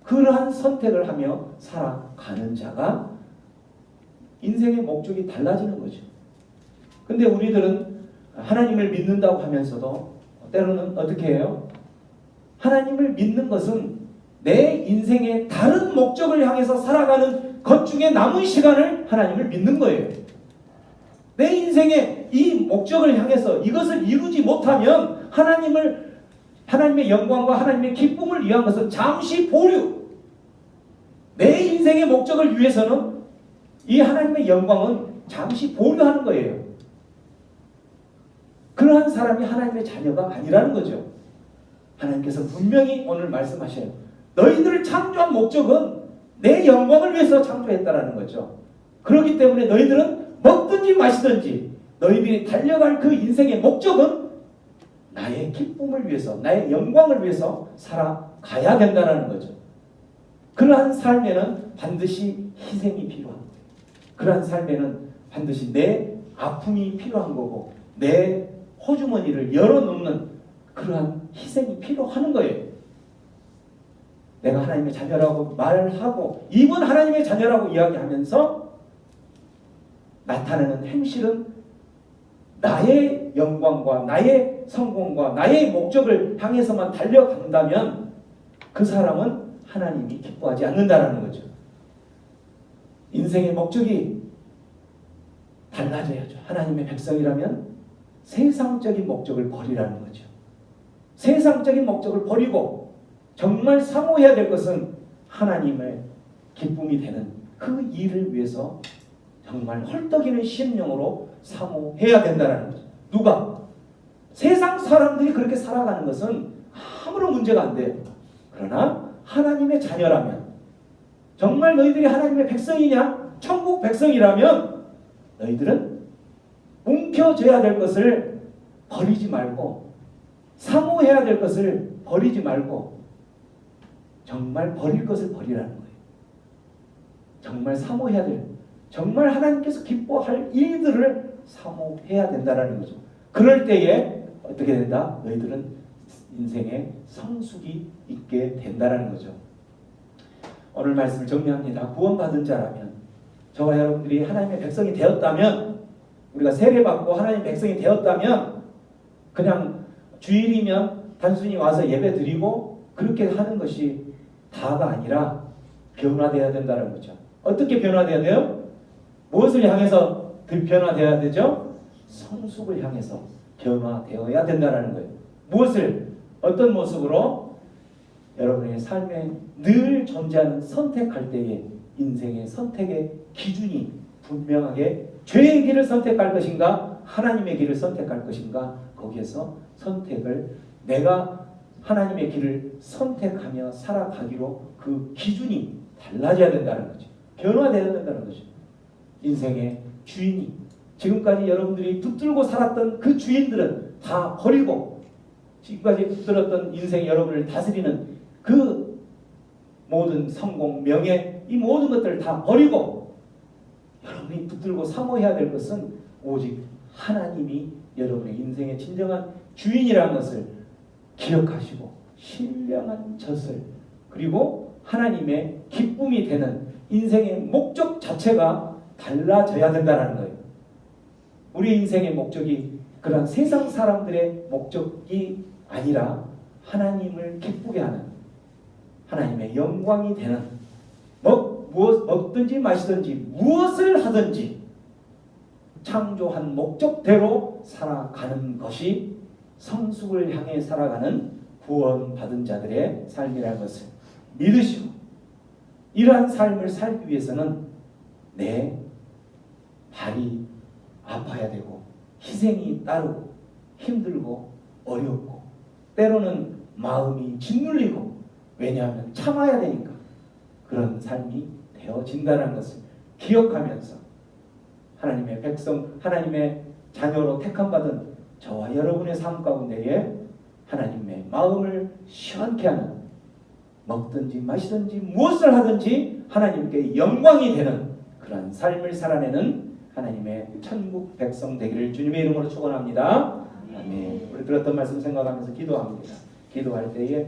그러한 선택을 하며 살아가는 자가 인생의 목적이 달라지는 거죠. 근데 우리들은 하나님을 믿는다고 하면서도 때로는 어떻게 해요? 하나님을 믿는 것은 내 인생의 다른 목적을 향해서 살아가는 것 중에 남은 시간을 하나님을 믿는 거예요. 내 인생의 이 목적을 향해서 이것을 이루지 못하면 하나님의 영광과 하나님의 기쁨을 위한 것은 잠시 보류. 내 인생의 목적을 위해서는 이 하나님의 영광은 잠시 보류하는 거예요. 그러한 사람이 하나님의 자녀가 아니라는 거죠. 하나님께서 분명히 오늘 말씀하셔요. 너희들을 창조한 목적은 내 영광을 위해서 창조했다라는 거죠. 그렇기 때문에 너희들은 먹든지 마시든지 너희들이 달려갈 그 인생의 목적은 나의 기쁨을 위해서, 나의 영광을 위해서 살아가야 된다는 거죠. 그러한 삶에는 반드시 희생이 필요합니다. 그러한 삶에는 반드시 내 아픔이 필요한 거고 내 호주머니를 열어놓는 그러한 희생이 필요한 거예요. 내가 하나님의 자녀라고 말하고 입은 하나님의 자녀라고 이야기하면서 나타내는 행실은 나의 영광과 나의 성공과 나의 목적을 향해서만 달려간다면 그 사람은 하나님이 기뻐하지 않는다라는 거죠. 인생의 목적이 달라져야죠. 하나님의 백성이라면 세상적인 목적을 버리라는 거죠. 세상적인 목적을 버리고 정말 사모해야 될 것은 하나님의 기쁨이 되는 그 일을 위해서 정말 헐떡이는 심령으로 사모해야 된다는 거죠. 누가? 세상 사람들이 그렇게 살아가는 것은 아무런 문제가 안 돼요. 그러나 하나님의 자녀라면, 정말 너희들이 하나님의 백성이냐? 천국 백성이라면 너희들은 움켜져야 될 것을 버리지 말고 사모해야 될 것을 버리지 말고 정말 버릴 것을 버리라는 거예요. 정말 사모해야 될, 정말 하나님께서 기뻐할 일들을 사모해야 된다는 거죠. 그럴 때에 어떻게 된다? 너희들은 인생에 성숙이 있게 된다는 거죠. 오늘 말씀을 정리합니다. 구원받은 자라면, 저와 여러분들이 하나님의 백성이 되었다면, 우리가 세례받고 하나님의 백성이 되었다면 그냥 주일이면 단순히 와서 예배 드리고 그렇게 하는 것이 다가 아니라 변화되어야 된다는 거죠. 어떻게 변화되어야 돼요? 무엇을 향해서 변화되어야 되죠? 성숙을 향해서 변화되어야 된다는 거예요. 무엇을? 어떤 모습으로? 여러분의 삶에 늘 존재하는 선택할 때에 인생의 선택의 기준이 분명하게 죄의 길을 선택할 것인가 하나님의 길을 선택할 것인가, 거기에서 선택을 내가 하나님의 길을 선택하며 살아가기로 그 기준이 달라져야 된다는 거죠. 변화되어야 된다는 거죠. 인생의 주인이, 지금까지 여러분들이 붙들고 살았던 그 주인들은 다 버리고, 지금까지 붙들었던 인생 여러분을 다스리는 그 모든 성공, 명예, 이 모든 것들을 다 버리고 여러분이 붙들고 사모해야 될 것은 오직 하나님이 여러분의 인생의 진정한 주인이라는 것을 기억하시고 신령한 젖을, 그리고 하나님의 기쁨이 되는 인생의 목적 자체가 달라져야 된다는 거예요. 우리 인생의 목적이 그런 세상 사람들의 목적이 아니라 하나님을 기쁘게 하는, 하나님의 영광이 되는, 먹든지 마시든지 무엇을 하든지 창조한 목적대로 살아가는 것이 성숙을 향해 살아가는 구원받은 자들의 삶이라는 것을 믿으시고, 이러한 삶을 살기 위해서는 내 발이 아파야 되고 희생이 따르고 힘들고 어렵고 때로는 마음이 짓눌리고, 왜냐하면 참아야 되니까 그런 삶이 되어진다는 것을 기억하면서 하나님의 백성, 하나님의 자녀로 택함받은 저와 여러분의 삶 가운데에 하나님의 마음을 시원케 하는, 먹든지 마시든지 무엇을 하든지 하나님께 영광이 되는 그런 삶을 살아내는 하나님의 천국 백성 되기를 주님의 이름으로 축원합니다. 아멘. 우리 들었던 말씀 생각하면서 기도합니다. 기도할 때에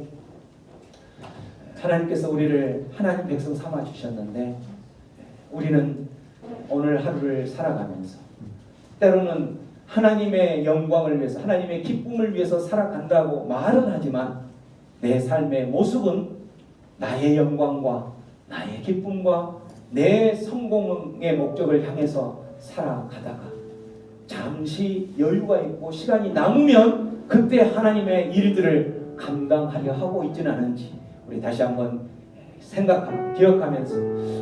하나님께서 우리를 하나님 백성 삼아 주셨는데, 우리는 오늘 하루를 살아가면서 때로는 하나님의 영광을 위해서, 하나님의 기쁨을 위해서 살아간다고 말은 하지만 내 삶의 모습은 나의 영광과 나의 기쁨과 내 성공의 목적을 향해서 살아가다가 잠시 여유가 있고 시간이 남으면 그때 하나님의 일들을 감당하려 하고 있지는 않은지 우리 다시 한번 생각하고 기억하면서,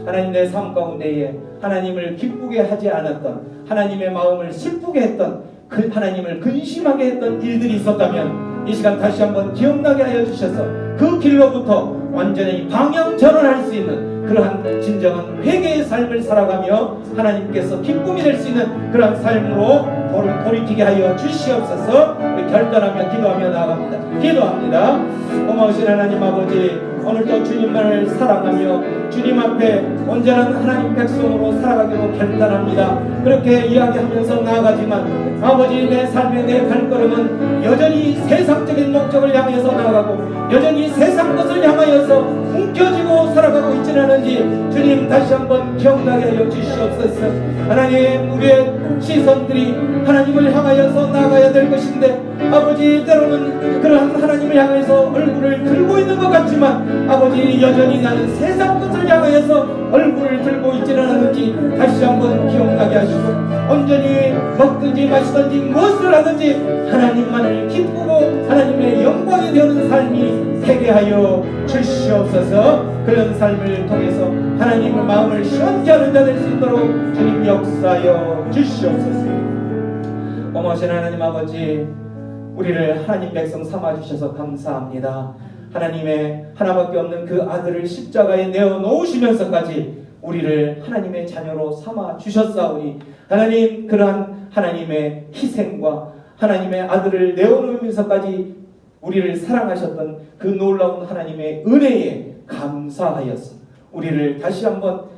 하나님 내 삶 가운데에 하나님을 기쁘게 하지 않았던, 하나님의 마음을 슬프게 했던, 그 하나님을 근심하게 했던 일들이 있었다면 이 시간 다시 한번 기억나게 하여 주셔서 그 길로부터 완전히 방향 전환할 수 있는 그러한 진정한 회개의 삶을 살아가며 하나님께서 기쁨이 될 수 있는 그러한 삶으로 돌이키게 하여 주시옵소서. 우리 결단하며 기도하며 나아갑니다. 기도합니다. 고마우신 하나님 아버지, 오늘도 주님만을 사랑하며 주님 앞에 온전한 하나님 백성으로 살아가기로 결단합니다. 그렇게 이야기하면서 나아가지만 아버지, 내 삶의 내 발걸음은 여전히 세상적인 목적을 향해서 나아가고 여전히 세상 것을 향하여서 움켜쥐고 살아가고 있지는 않은지 주님 다시 한번 기억나게 하여 주시옵소서. 하나님, 우리의 시선들이 하나님을 향하여서 나아가야 될 것인데 아버지, 때로는 그러한 하나님을 향해서 얼굴을 들고 있는 것 같지만 아버지, 여전히 나는 세상 것을 향하여서 얼굴을 들고 있지는 않은지 다시 한번 기억나게 하시고, 온전히 먹든지 마시든지 무엇을 하든지 하나님만을 기쁘고 하나님의 영광이 되는 삶이 되게 하여 주시옵소서. 그런 삶을 통해서 하나님의 마음을 시원케 하는 자 될 수 있도록 주님 역사하여 주시옵소서. 고마우신 하나님 아버지, 우리를 하나님 백성 삼아주셔서 감사합니다. 하나님의 하나밖에 없는 그 아들을 십자가에 내어 놓으시면서까지 우리를 하나님의 자녀로 삼아주셨사오니 하나님, 그러한 하나님의 희생과 하나님의 아들을 내어놓으면서까지 우리를 사랑하셨던 그 놀라운 하나님의 은혜에 감사하여서 우리를 다시 한번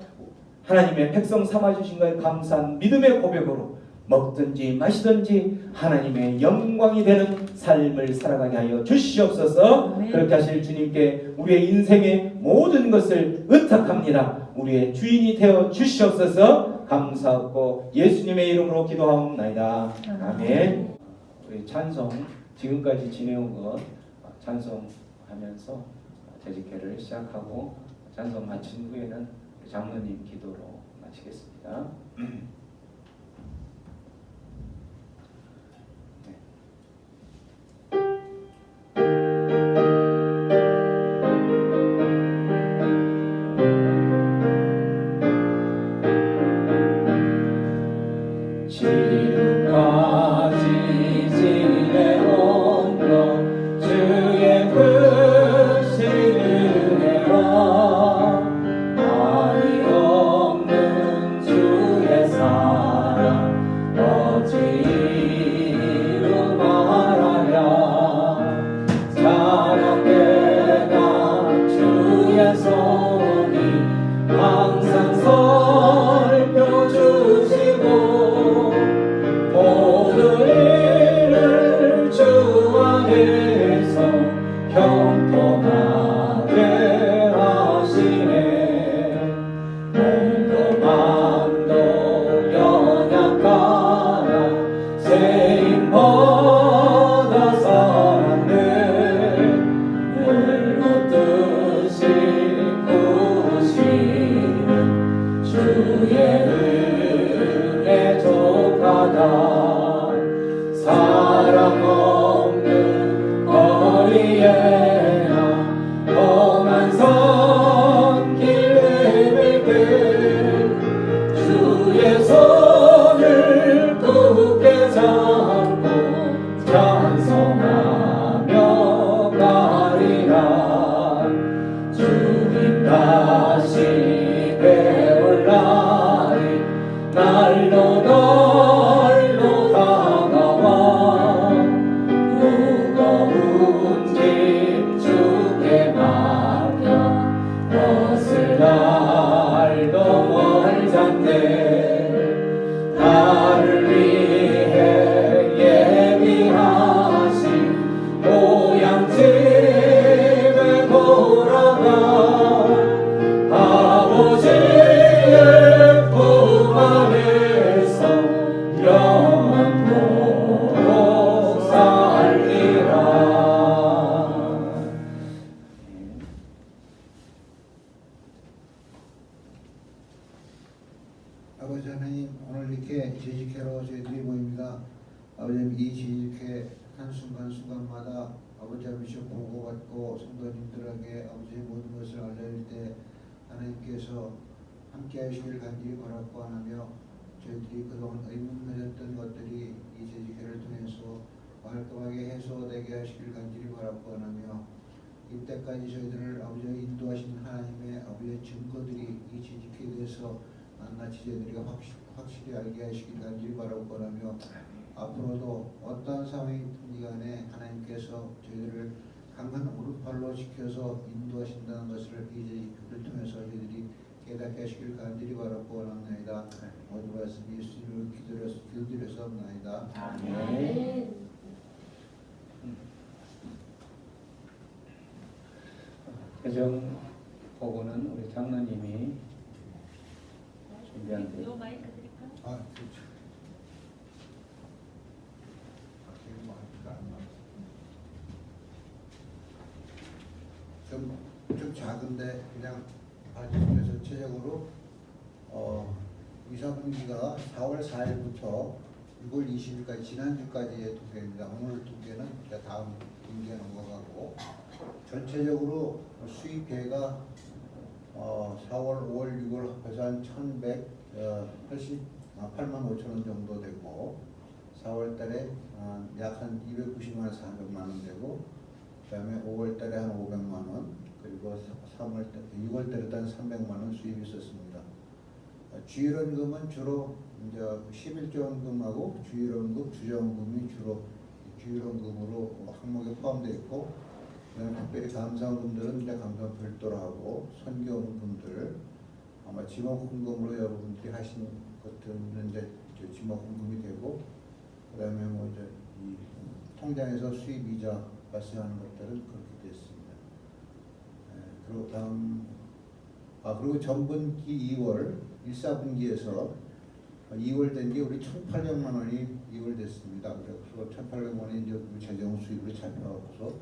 하나님의 백성 삼아주신 것에 감사한 믿음의 고백으로 먹든지 마시든지 하나님의 영광이 되는 삶을 살아가게 하여 주시옵소서. 그렇게 하실 주님께 우리의 인생의 모든 것을 의탁합니다. 우리의 주인이 되어 주시옵소서. 감사하고 예수님의 이름으로 기도하옵나이다. 아멘. 우리 찬송 지금까지 지내온 것 찬송하면서 재직회를 시작하고 찬송 마친 후에는 장로님 기도로 마치겠습니다.
지금까지 지내온 것 주의 크신 은혜와 한이 없는 주의 사랑 어찌 이루 말하랴. 자랑되나 주의 손이 항상 살펴주시고 모든 일을 주 안에서 형통하게 하시네. 몸도 맘도 연약하나 세임 받아 살았네. 늘 웃듯이 구시는 주의 은혜 족하다. 사랑 없는 거리에나 험한 산길 헤매길 주의 손을 굳게 잡고 찬송하며 가리라. 주님 다시 배울 날이 날로 날로 다가와. 무거운 짐 주께 맡겨 벗을 날도 멀잖네. 나를 위해 예비하신 고향집에 돌아가 아버지의 품 안에서 영원토록 살리라.
아버지 하나님, 오늘 이렇게 재직회로 저희들이 모입니다. 아버지 이 재직회 한순간순간마다 아버지 아버지 보고받고 성도님들에게 아버지의 모든 것을 알려줄 때 하나님께서 함께 하시길 간절히 바라고 하며 저희들이 그동안 의문해졌던 것들이 이 재직회를 통해서 깔끔하게 해소되게 하시길 간절히 바라고 하며 이때까지 저희들을 아버지의 인도하신 하나님의 아버지의 증거들이 이 재직회에 대해서 낱낱이 저희들이 확실히 알게 하시길 간절히 바라고 하며 앞으로도 어떠한 상황이든 간에 하나님께서 저희들을 강한 오른팔로 지켜서 인도하신다는 것을 이 재직회를 통해서 저희들이 깨닫게 하시길 간절히 바라고 원합니다. 모든 말씀 예수님을 기도드렸사옵나이다.
아멘. 개정 보고는 우리 장로님이 준비한 데.
요 마이크 드릴까요?
아, 그렇죠. 좀 작은데 그냥 발전소 전체적으로 이사분기가 4월 4일부터 6월 20일까지 지난주까지의 통계입니다. 오늘 통계는 다음 분기에 넘어가고 전체적으로 수입계가 4월, 5월, 6월 합해서 한 8만 5천 원 정도 되고 4월 달에 약 한 290만 원에서 400만 원 되고 그다음에 5월 달에 한 500만 원 그리고 6월 달에도 한 300만 원 수입이 있었습니다. 주일원금은 주로 이제 11조원금하고 주일원금, 주정금이 주로 기울임금으로 항목에 포함되어 있고, 그다음에 특별히 감사원금들은 이제 감사원 별도로 하고, 선교원금들 아마 지목헌금으로 여러분들이 하신 것들은 이제 지목헌금이 되고, 그다음에 뭐 이제 이 통장에서 수입 이자 발생하는 것들은 그렇게 됐습니다. 그리고 그리고 전분기 2월 1사분기에서 2월 된 게 우리 1,800만 원이 2월 됐습니다. 그래서 1,800만 원이 이제 우리 재정 수입으로 잡혀서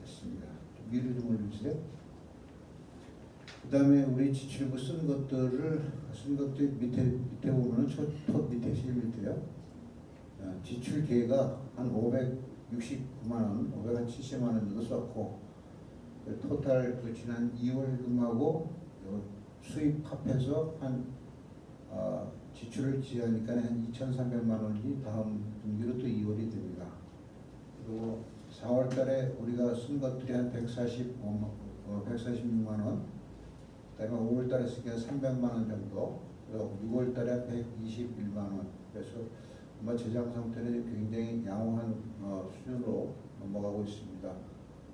됐습니다. 위로 좀 올려주세요. 그다음에 우리 지출부 쓴 것들 밑에 보면은 밑에 제일 밑에요. 지출 계획가 한 569만 원, 570만 원 정도 썼고, 토탈 지난 2월금하고 수입 합해서 한 지출을 지하니까 한 2,300만 원이 다음 분기로 또 2월이 됩니다. 그리고 4월달에 우리가 쓴 것들이 한 146만 원, 그다음에 5월달에 쓴 게 한 300만 원 정도, 그리고 6월달에 121만 원. 그래서 아마 재정 상태는 굉장히 양호한 수준으로 넘어가고 있습니다.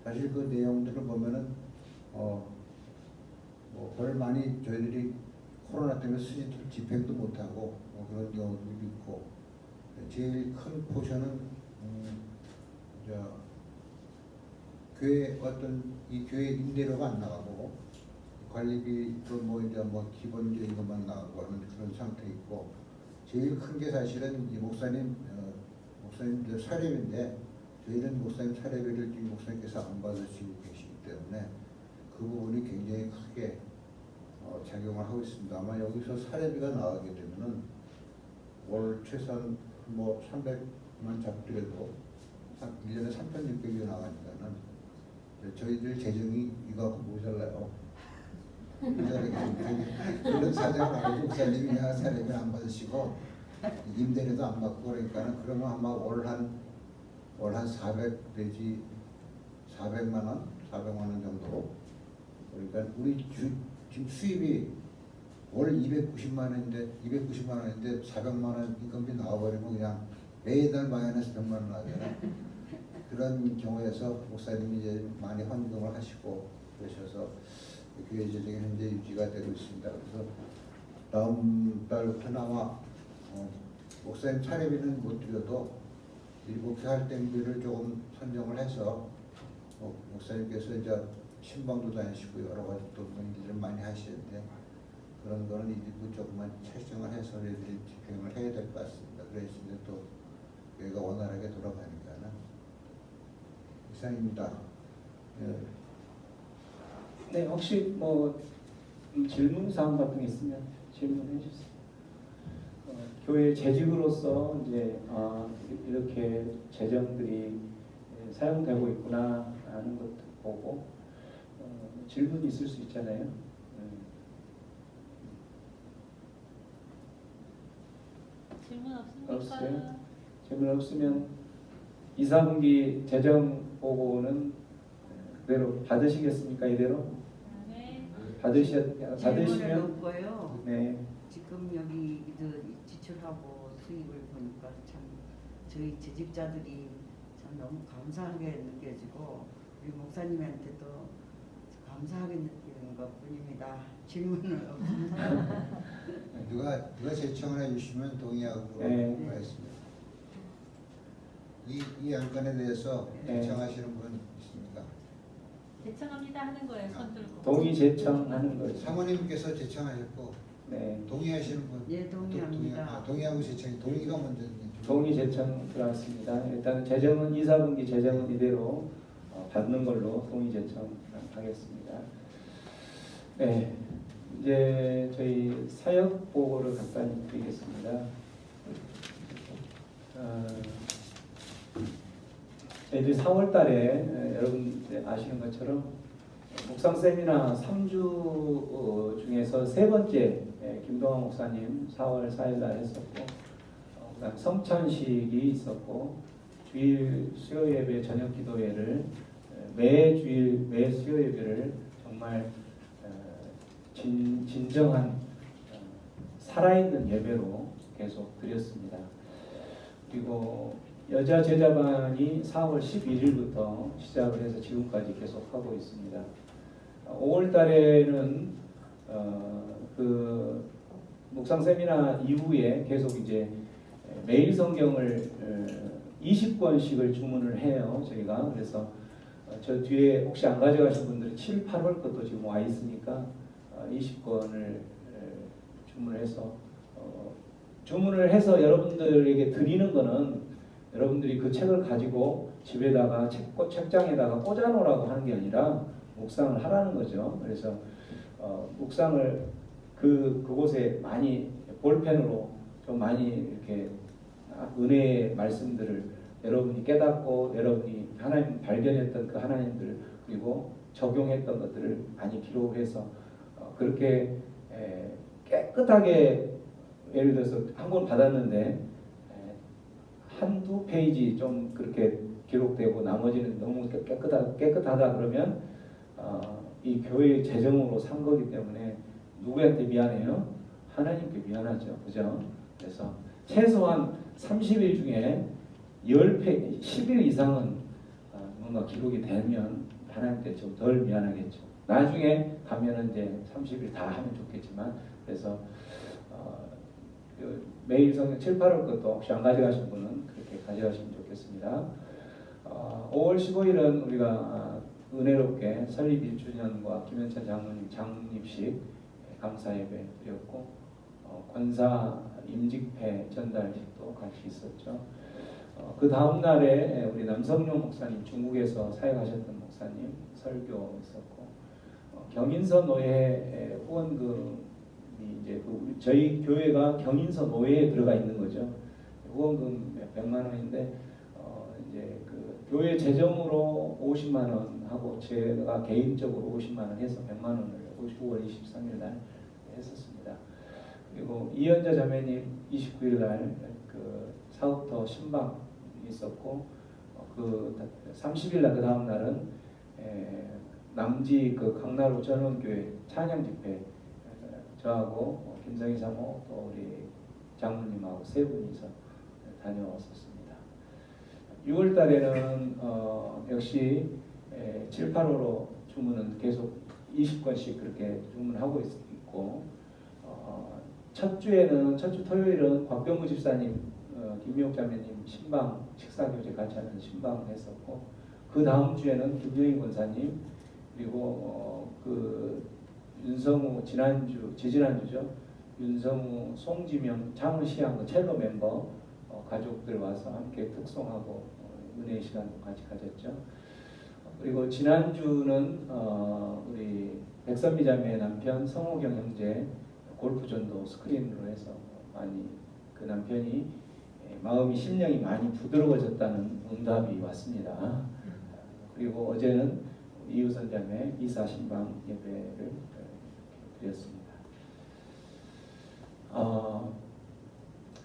사실 그 내용들을 보면은 별 많이 저희들이 코로나 때문에 집행도 못하고 그런 경우도 있고, 제일 큰 포션은 교회 이 교회 임대료가 안 나가고 관리비도 이제 기본적인 것만 나가고 하는 그런 상태 있고, 제일 큰 게 사실은 이 목사님 사례비인데, 저희는 목사님 사례비를 지금 목사님께서 안 받으시고 계시기 때문에 그 부분이 굉장히 크게 작용을 하고 있습니다. 아마 여기서 사례비가 나가게 되면은 월 최소한 300만 잡더라도 1년에 3,600이 나가니까는 저희들 재정이 이거 갖고 모자라요. 그런 사정을 알고 목사님이 사례비 안 받으시고 임대료도 안 받고 그러니까는, 그러면 아마 월 한 400 내지 400만 원 정도. 그러니까 우리 지금 수입이 월 290만 원인데 400만 원 인건비 나와버리면 그냥 매달 마이너스 100만 원 나잖아요. 그런 경우에서 목사님이 이제 많이 헌금을 하시고 그러셔서 교회 재정이 현재 유지가 되고 있습니다. 그래서 다음 달부터는 아마 목사님 차례비는 못 드려도 이 목회 활동비를 조금 선정을 해서 목사님께서 이제 신방도 다니시고 여러 가지 또 일을 많이 하시는데, 그런 거는 일부 조금만 책정을 해서 저희들이 집행을 해야 될 것 같습니다. 그래서 이제 또 교회가 원활하게 돌아가니까는. 이상입니다.
네, 혹시 질문 사항 같은 게 있으면 질문해 주세요. 교회 재직으로서 이제 이렇게 재정들이 사용되고 있구나 하는 것도 보고 질문이 있을 수 있잖아요.
질문 없습니까?
없어요? 질문 없으면 2, 4분기 재정 보고는 그대로 받으시겠습니까? 이대로?
네.
질문을
받으시면
놓고요.
네.
지금 여기 지출하고 수입을 보니까 참 저희 재직자들이 참 너무 감사하게 느껴지고, 우리 목사님한테도 감사하게 느끼는 것뿐입니다. 질문은 없습니다.
누가 제청을 해주시면 동의하고
네.
하겠습니다. 이 안건에 대해서
네.
제청하시는 분 있습니까?
대청합니다 하는 거예요. 손 들고.
동의 제청하는 거죠.
사모님께서 제청하셨고
네.
동의하시는 분?
예, 동의합니다.
동의하고 제청이 동의가 먼저.
동의 제청 들어왔습니다. 일단 재정은 2, 4분기 재정은 이대로 받는 걸로 동의 제청하겠습니다. 네, 이제 저희 사역 보고를 간단히 드리겠습니다. 저희들이 4월달에 여러분 아시는 것처럼 묵상 세미나 3주 중에서 세 번째 김동환 목사님 4월 4일날 했었고, 그다음 성찬식이 있었고, 주일 수요 예배 저녁 기도회를 매 주일 매 수요 예배를 정말 진정한 살아있는 예배로 계속 드렸습니다. 그리고 여자 제자반이 4월 11일부터 시작을 해서 지금까지 계속 하고 있습니다. 5월 달에는 그 묵상 세미나 이후에 계속 이제 매일 성경을 20권씩을 주문을 해요. 저희가. 그래서 저 뒤에 혹시 안 가져가신 분들은 7, 8월 것도 지금 와 있으니까 20권을 주문을 해서 여러분들에게 드리는 거는 여러분들이 그 책을 가지고 집에다가 책장에다가 꽂아놓으라고 하는 게 아니라 묵상을 하라는 거죠. 그래서 묵상을 그곳에 많이 볼펜으로 좀 많이 이렇게 은혜의 말씀들을 여러분이 깨닫고 여러분이 하나님 발견했던 그 하나님들 그리고 적용했던 것들을 많이 기록해서 그렇게 깨끗하게 예를 들어서 한 권 받았는데 한두 페이지 좀 그렇게 기록되고 나머지는 너무 깨끗하다 그러면 이 교회의 재정으로 산 거기 때문에 누구한테 미안해요? 하나님께 미안하죠. 그죠? 그래서 최소한 30일 중에 10일 이상은 뭔가 기록이 되면 하나님께 좀 덜 미안하겠죠. 나중에 가면은 이제 30일 다 하면 좋겠지만 그래서 매일 성경 7, 8월 것도 혹시 안 가져가신 분은 그렇게 가져가시면 좋겠습니다. 5월 15일은 우리가 은혜롭게 설립 1주년과 김현찬 장로님 장립식 감사 예배 드렸고 권사 임직패 전달식도 같이 있었죠. 그 다음 날에 우리 남성용 목사님 중국에서 사역하셨던 목사님 설교 있었고 경인서 노예 후원금이 이제 저희 교회가 경인서 노예에 들어가 있는 거죠. 후원금 100만 원인데 이제 그 교회 재정으로 50만 원 하고 제가 개인적으로 50만 원 해서 100만 원을 5월 23일 날 했었습니다. 그리고 이현자 자매님 29일 날 그 사업터 신방 있었고 그 30일 날 그 다음 날은 남지 그 강나루 전원교회 찬양 집회 저하고 김성희 사모 또 우리 장로님하고 세 분이서 다녀왔었습니다. 6월 달에는 역시 7, 8월로 주문은 계속 20권씩 그렇게 주문하고 있고 첫 주 토요일은 곽병무 집사님 김미옥 자매님 신방 식사교제 같이 하는 신방을 했었고 그 다음 주에는 김정희 권사님 그리고 그 윤성우 지지난주죠. 윤성우 송지명 장훈시향 첼로 멤버 가족들 와서 함께 특송하고 은혜의 시간도 같이 가졌죠. 그리고 지난주는 우리 백선미 자매의 남편 성호경 형제 골프전도 스크린으로 해서 많이 그 남편이 마음이 심령이 많이 부드러워졌다는 응답이 왔습니다. 그리고 어제는 이우선 자매 이사 신방 예배를 드렸습니다.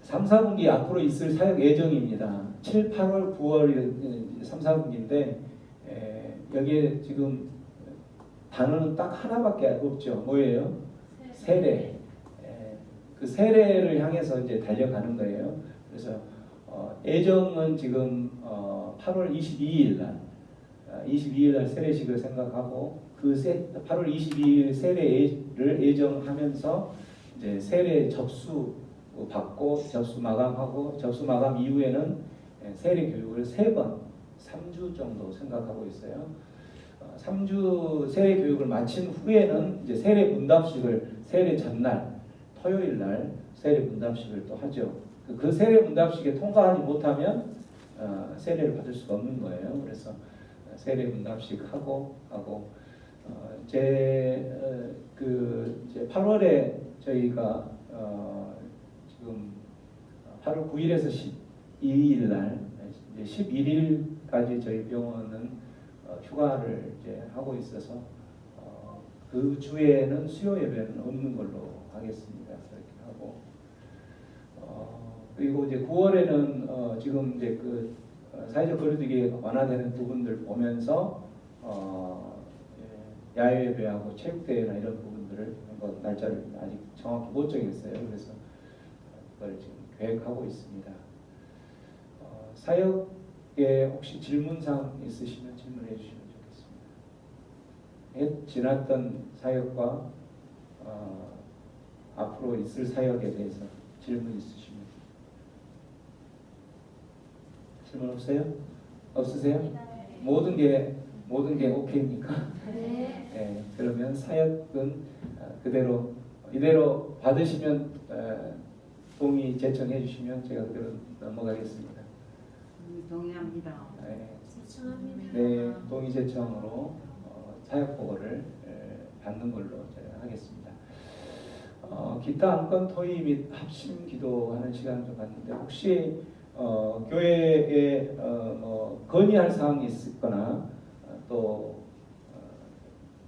3, 4분기 앞으로 있을 사역 예정입니다. 7, 8월, 9월 3, 4분기인데 여기에 지금 단어는 딱 하나밖에 없죠. 뭐예요? 세례. 그 세례를 향해서 이제 달려가는 거예요. 그래서 예정은 지금 8월 22일 날 세례식을 생각하고 그 8월 22일 세례를 예정하면서 이제 세례 접수 받고 접수 마감하고 접수 마감 이후에는 세례 교육을 3번 3주 정도 생각하고 있어요. 3주 세례 교육을 마친 후에는 이제 세례 문답식을 세례 전날 토요일 날 세례 문답식을 또 하죠. 그 세례 문답식에 통과하지 못하면 세례를 받을 수가 없는 거예요. 그래서 세례 문답식 하고 이제 8월에 저희가 지금 8월 9일에서 12일 날 이제 11일까지 저희 병원은 휴가를 이제 하고 있어서 그 주에는 수요 예배는 없는 걸로 하겠습니다. 그렇게 하고 그리고 이제 9월에는 지금 이제 그 사회적 거리두기 완화되는 부분들 보면서 야외 예배하고 체육대회나 이런 부분들을 한번 날짜를 아직 정확히 못 정했어요. 그래서 그걸 지금 계획하고 있습니다. 사역에 혹시 질문사항 있으시면 질문해 주시면 좋겠습니다. 지났던 사역과 앞으로 있을 사역에 대해서 질문 있으시면. 질문 없어요? 없으세요? 모든 게 오케이입니까? 네. 그러면 사역은 이대로 받으시면 동의 제청해 주시면 제가 그대로 넘어가겠습니다.
동의합니다.
네, 동의 제청으로 사역 보고를 받는 걸로 제가 하겠습니다. 기타 안건 토의 및 합심 기도하는 시간을 좀 갖는데 혹시 교회에 뭐 건의할 사항이 있거나 또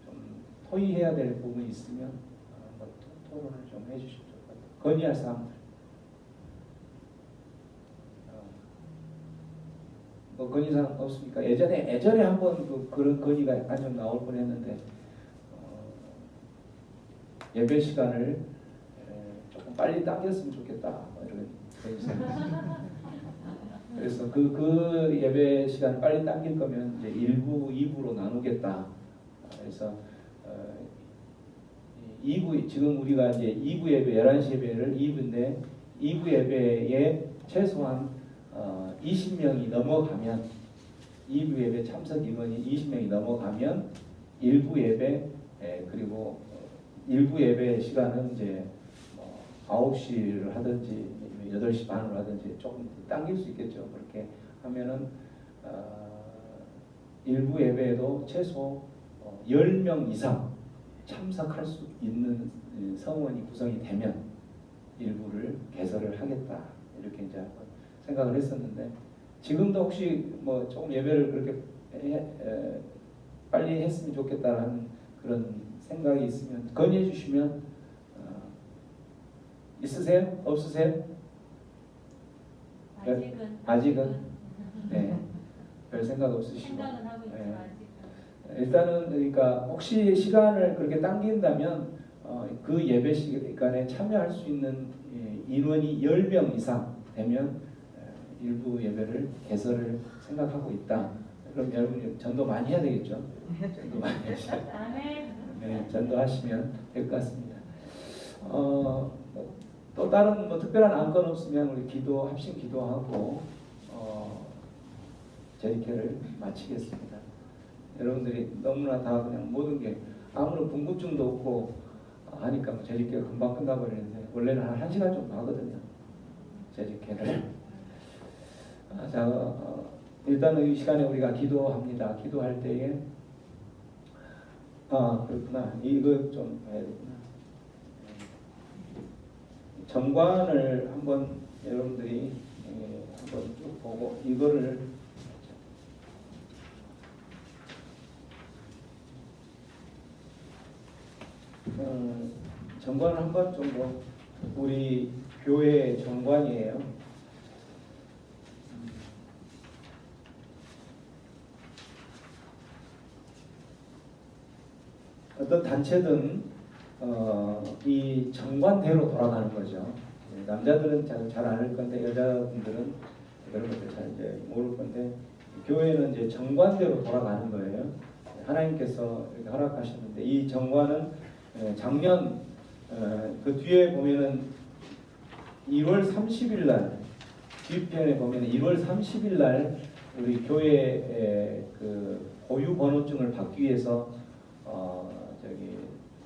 좀 토의해야 될 부분이 있으면 토론을 좀 해주시면 좋을 것 같아요. 건의할 사항들. 뭐 건의사항 없습니까? 예전에 한번 그런 건의가 약간 좀 나올 뻔했는데 예배 시간을 조금 빨리 당겼으면 좋겠다 뭐 이런 건의사항. 그래서 그 예배 시간 빨리 당길 거면 이제 1부, 2부로 나누겠다. 그래서 2부 지금 우리가 이제 2부 예배 11시 예배를 2부인데 2부 예배에 최소한 20명이 넘어가면 2부 예배 참석 인원이 20명이 넘어가면 1부 예배 그리고 1부 예배 시간은 이제 9시를 하든지 8시 반으로 하든지 조금 당길 수 있겠죠. 그렇게 하면은 1부 예배에도 최소 10명 이상 참석할 수 있는 성원이 구성이 되면 일부를 개설을 하겠다 이렇게 이제 생각을 했었는데 지금도 혹시 뭐 조금 예배를 그렇게 빨리 했으면 좋겠다라는 그런 생각이 있으면 건의해 주시면 있으세요? 없으세요? 아직은 네, 별 생각 없으시고
생각은 하고 있지만
네.
아직은.
일단은 그러니까 혹시 시간을 그렇게 당긴다면 그 예배 시간에 참여할 수 있는 인원이 10명 이상 되면 일부 예배를 개설을 생각하고 있다. 그럼 여러분 전도 많이 해야 되겠죠? 전도 많이 하시죠. 네, 전도하시면 될 것 같습니다. 또 다른 뭐 특별한 안건 없으면 우리 합심 기도하고 제리케를 마치겠습니다. 여러분들이 너무나 다 그냥 모든 게 아무런 궁금증도 없고 하니까 뭐 제리케가 금방 끝나버리는데 원래는 한 1시간 정도 하거든요. 제리케를. 자, 일단은 이 시간에 우리가 기도합니다. 기도할 때에 그렇구나. 이거 좀 봐야 되구나. 정관을 한번 여러분들이 한번 쭉 보고 이거를 정관을 한번 좀 뭐 우리 교회 정관이에요. 어떤 단체든 이 정관대로 돌아가는 거죠. 남자들은 잘 알 건데 여자분들은 그런 것들 잘 이제 모를 건데 교회는 이제 정관대로 돌아가는 거예요. 하나님께서 이렇게 허락하셨는데 이 정관은 작년 그 뒤에 보면은 1월 30일 날 뒤편에 보면은 1월 30일 날 우리 교회 그 고유 번호증을 받기 위해서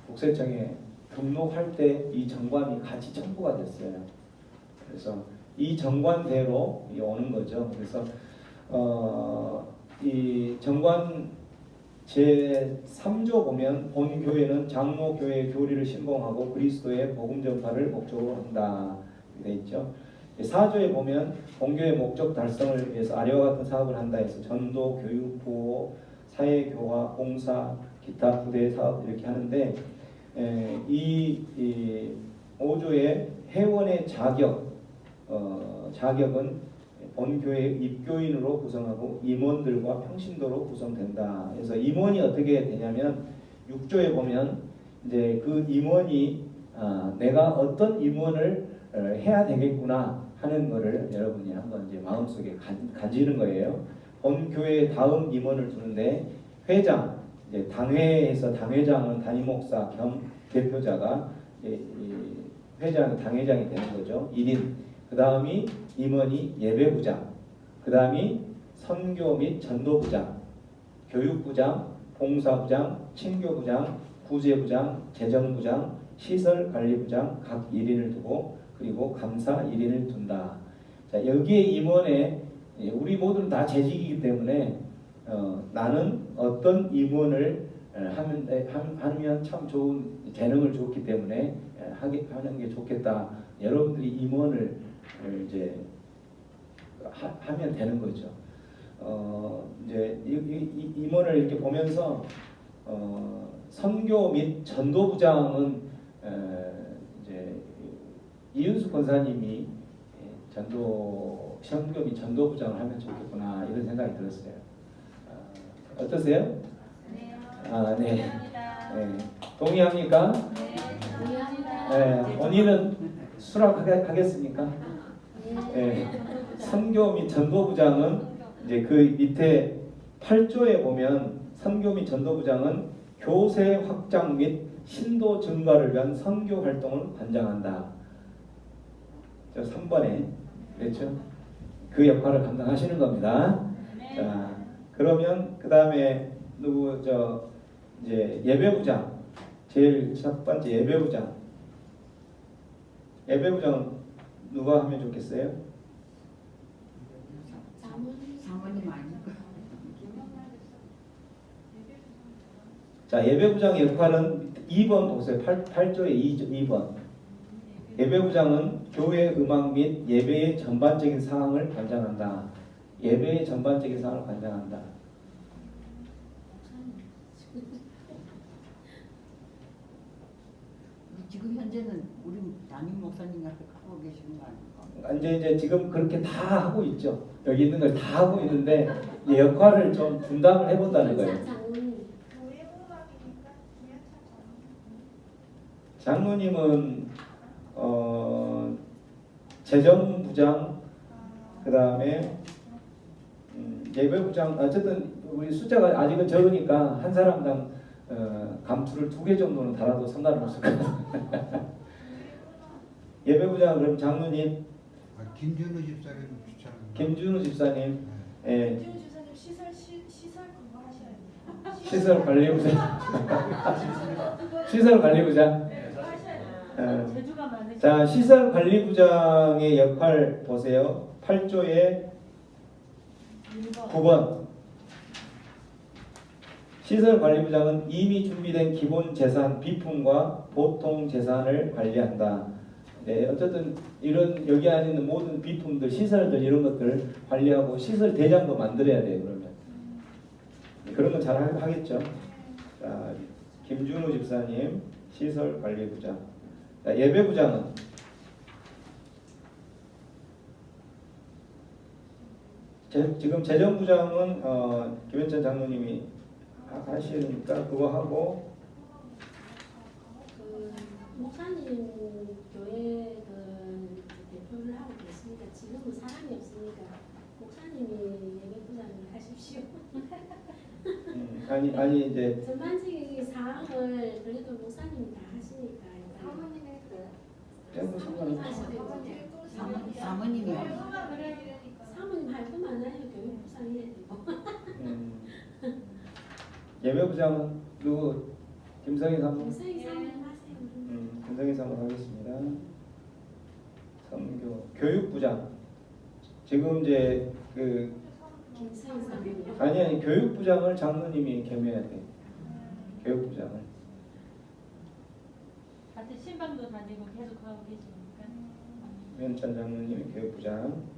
국세청에 등록할 때 이 정관이 같이 첨부가 됐어요. 그래서 이 정관대로 오는 거죠. 그래서 이 정관 제 3조 보면 본 교회는 장로 교회 교리를 신봉하고 그리스도의 복음 전파를 목적으로 한다 돼 있죠. 4조에 보면 본교의 목적 달성을 위해서 아래와 같은 사업을 한다 해서 전도, 교육, 보호, 사회교화, 봉사, 기타 부대 사업 이렇게 하는데 이 5조의 회원의 자격은 본교회 입교인으로 구성하고 임원들과 평신도로 구성된다. 그래서 임원이 어떻게 되냐면 6조에 보면 이제 그 임원이 내가 어떤 임원을 해야 되겠구나 하는 거를 여러분이 한번 이제 마음속에 가지는 거예요. 본 교회 다음 임원을 두는데 회장, 이제 당회에서 당회장은 담임 목사 겸 대표자가 이 회장, 당회장이 되는 거죠. 1인. 그 다음이 임원이 예배부장, 그 다음이 선교 및 전도부장, 교육부장, 봉사부장, 친교부장, 구제부장, 재정부장, 시설관리부장 각 1인을 두고 그리고 감사 1인을 둔다. 자, 여기에 임원에 우리 모두는 다 재직이기 때문에 나는 어떤 임원을 하면 참 좋은 재능을 줬기 때문에 하는 게 좋겠다. 여러분들이 임원을 이제 하면 되는 거죠. 이제 임원을 이렇게 보면서 선교 및 전도부장은 이제 이윤수 권사님이 선교 및 전도부장을 하면 좋겠구나 이런 생각이 들었어요. 어떠세요? 아, 네. 네. 동의합니까? 네. 본인은 수락하겠습니까? 네. 선교 및 전도부장은 이제 그 밑에 8조에 보면 선교 및 전도부장은 교세 확장 및 신도 증가를 위한 선교 활동을 관장한다. 저 3번에 그렇죠? 그 역할을 감당하시는 겁니다. 자, 그러면 그 다음에 누구 이제 예배부장 제일 첫 번째 예배부장. 예배부장 누가 하면 좋겠어요?
사모님 아닐까?
자, 예배부장의 역할은 2번 보세요. 8조의 2번. 예배부장은 교회 음악 및 예배의 전반적인 사항을 관장한다. 예배의 전반적인 사항을 관장한다.
지금 현재는 우리 담임 목사님 같은 하고 계시는 거 아닙니까?
이제 지금 그렇게 다 하고 있죠. 여기 있는 걸 다 하고 있는데 역할을 좀 분담을 해본다는 거예요. 장로님은 재정부장, 그 다음에 예배부장. 어쨌든 우리 숫자가 아직은 적으니까 한 사람당 감투를 2개 정도는 달아도 상관은 없을 것 같아요. 예배부장 그럼 장로님.
김준우 집사님 추천합니다.
김준우 집사님. 예.
김준우 집사님 시설 그거 하셔야 돼요.
시설 관리부장. 시설 관리부장.
제주가 많으시죠.
자, 시설 관리부장의 역할 보세요. 8조의 9번. 시설 관리부장은 이미 준비된 기본 재산, 비품과 보통 재산을 관리한다. 네, 어쨌든 이런 여기 안에 있는 모든 비품들, 시설들 이런 것들 관리하고 시설 대장도 만들어야 돼요. 그러면 그런 건 잘 하겠죠. 자, 김준우 집사님 시설 관리부장. 자, 예배부장은 지금 재정부장은 김현찬 장로님이 하시니까 그거 하고.
그 목사님 교회 그 대표를 하고 계십니다. 지금은 사람이 없으니까 목사님이 예배부장을 하십시오.
아니 이제
전반적인 사항을 그래도 목사님이 다 하시니까.
사모님의
뭐 상관없어요.
사모님이요.
사모님 할 거 많아요. 교육부장 해야 되고.
예배부장은 누구? 김성희 사모.
목사님 사모님 하세요.
김성희 사모 하겠습니다. 선교 교육부장. 지금 이제 그
김성희 사모님.
아니 교육부장을 장로님이 겸해야 돼. 교육부장을.
같은 신방도 다니고 계속 하고 계시니까.
면찬 장로님이 교육부장.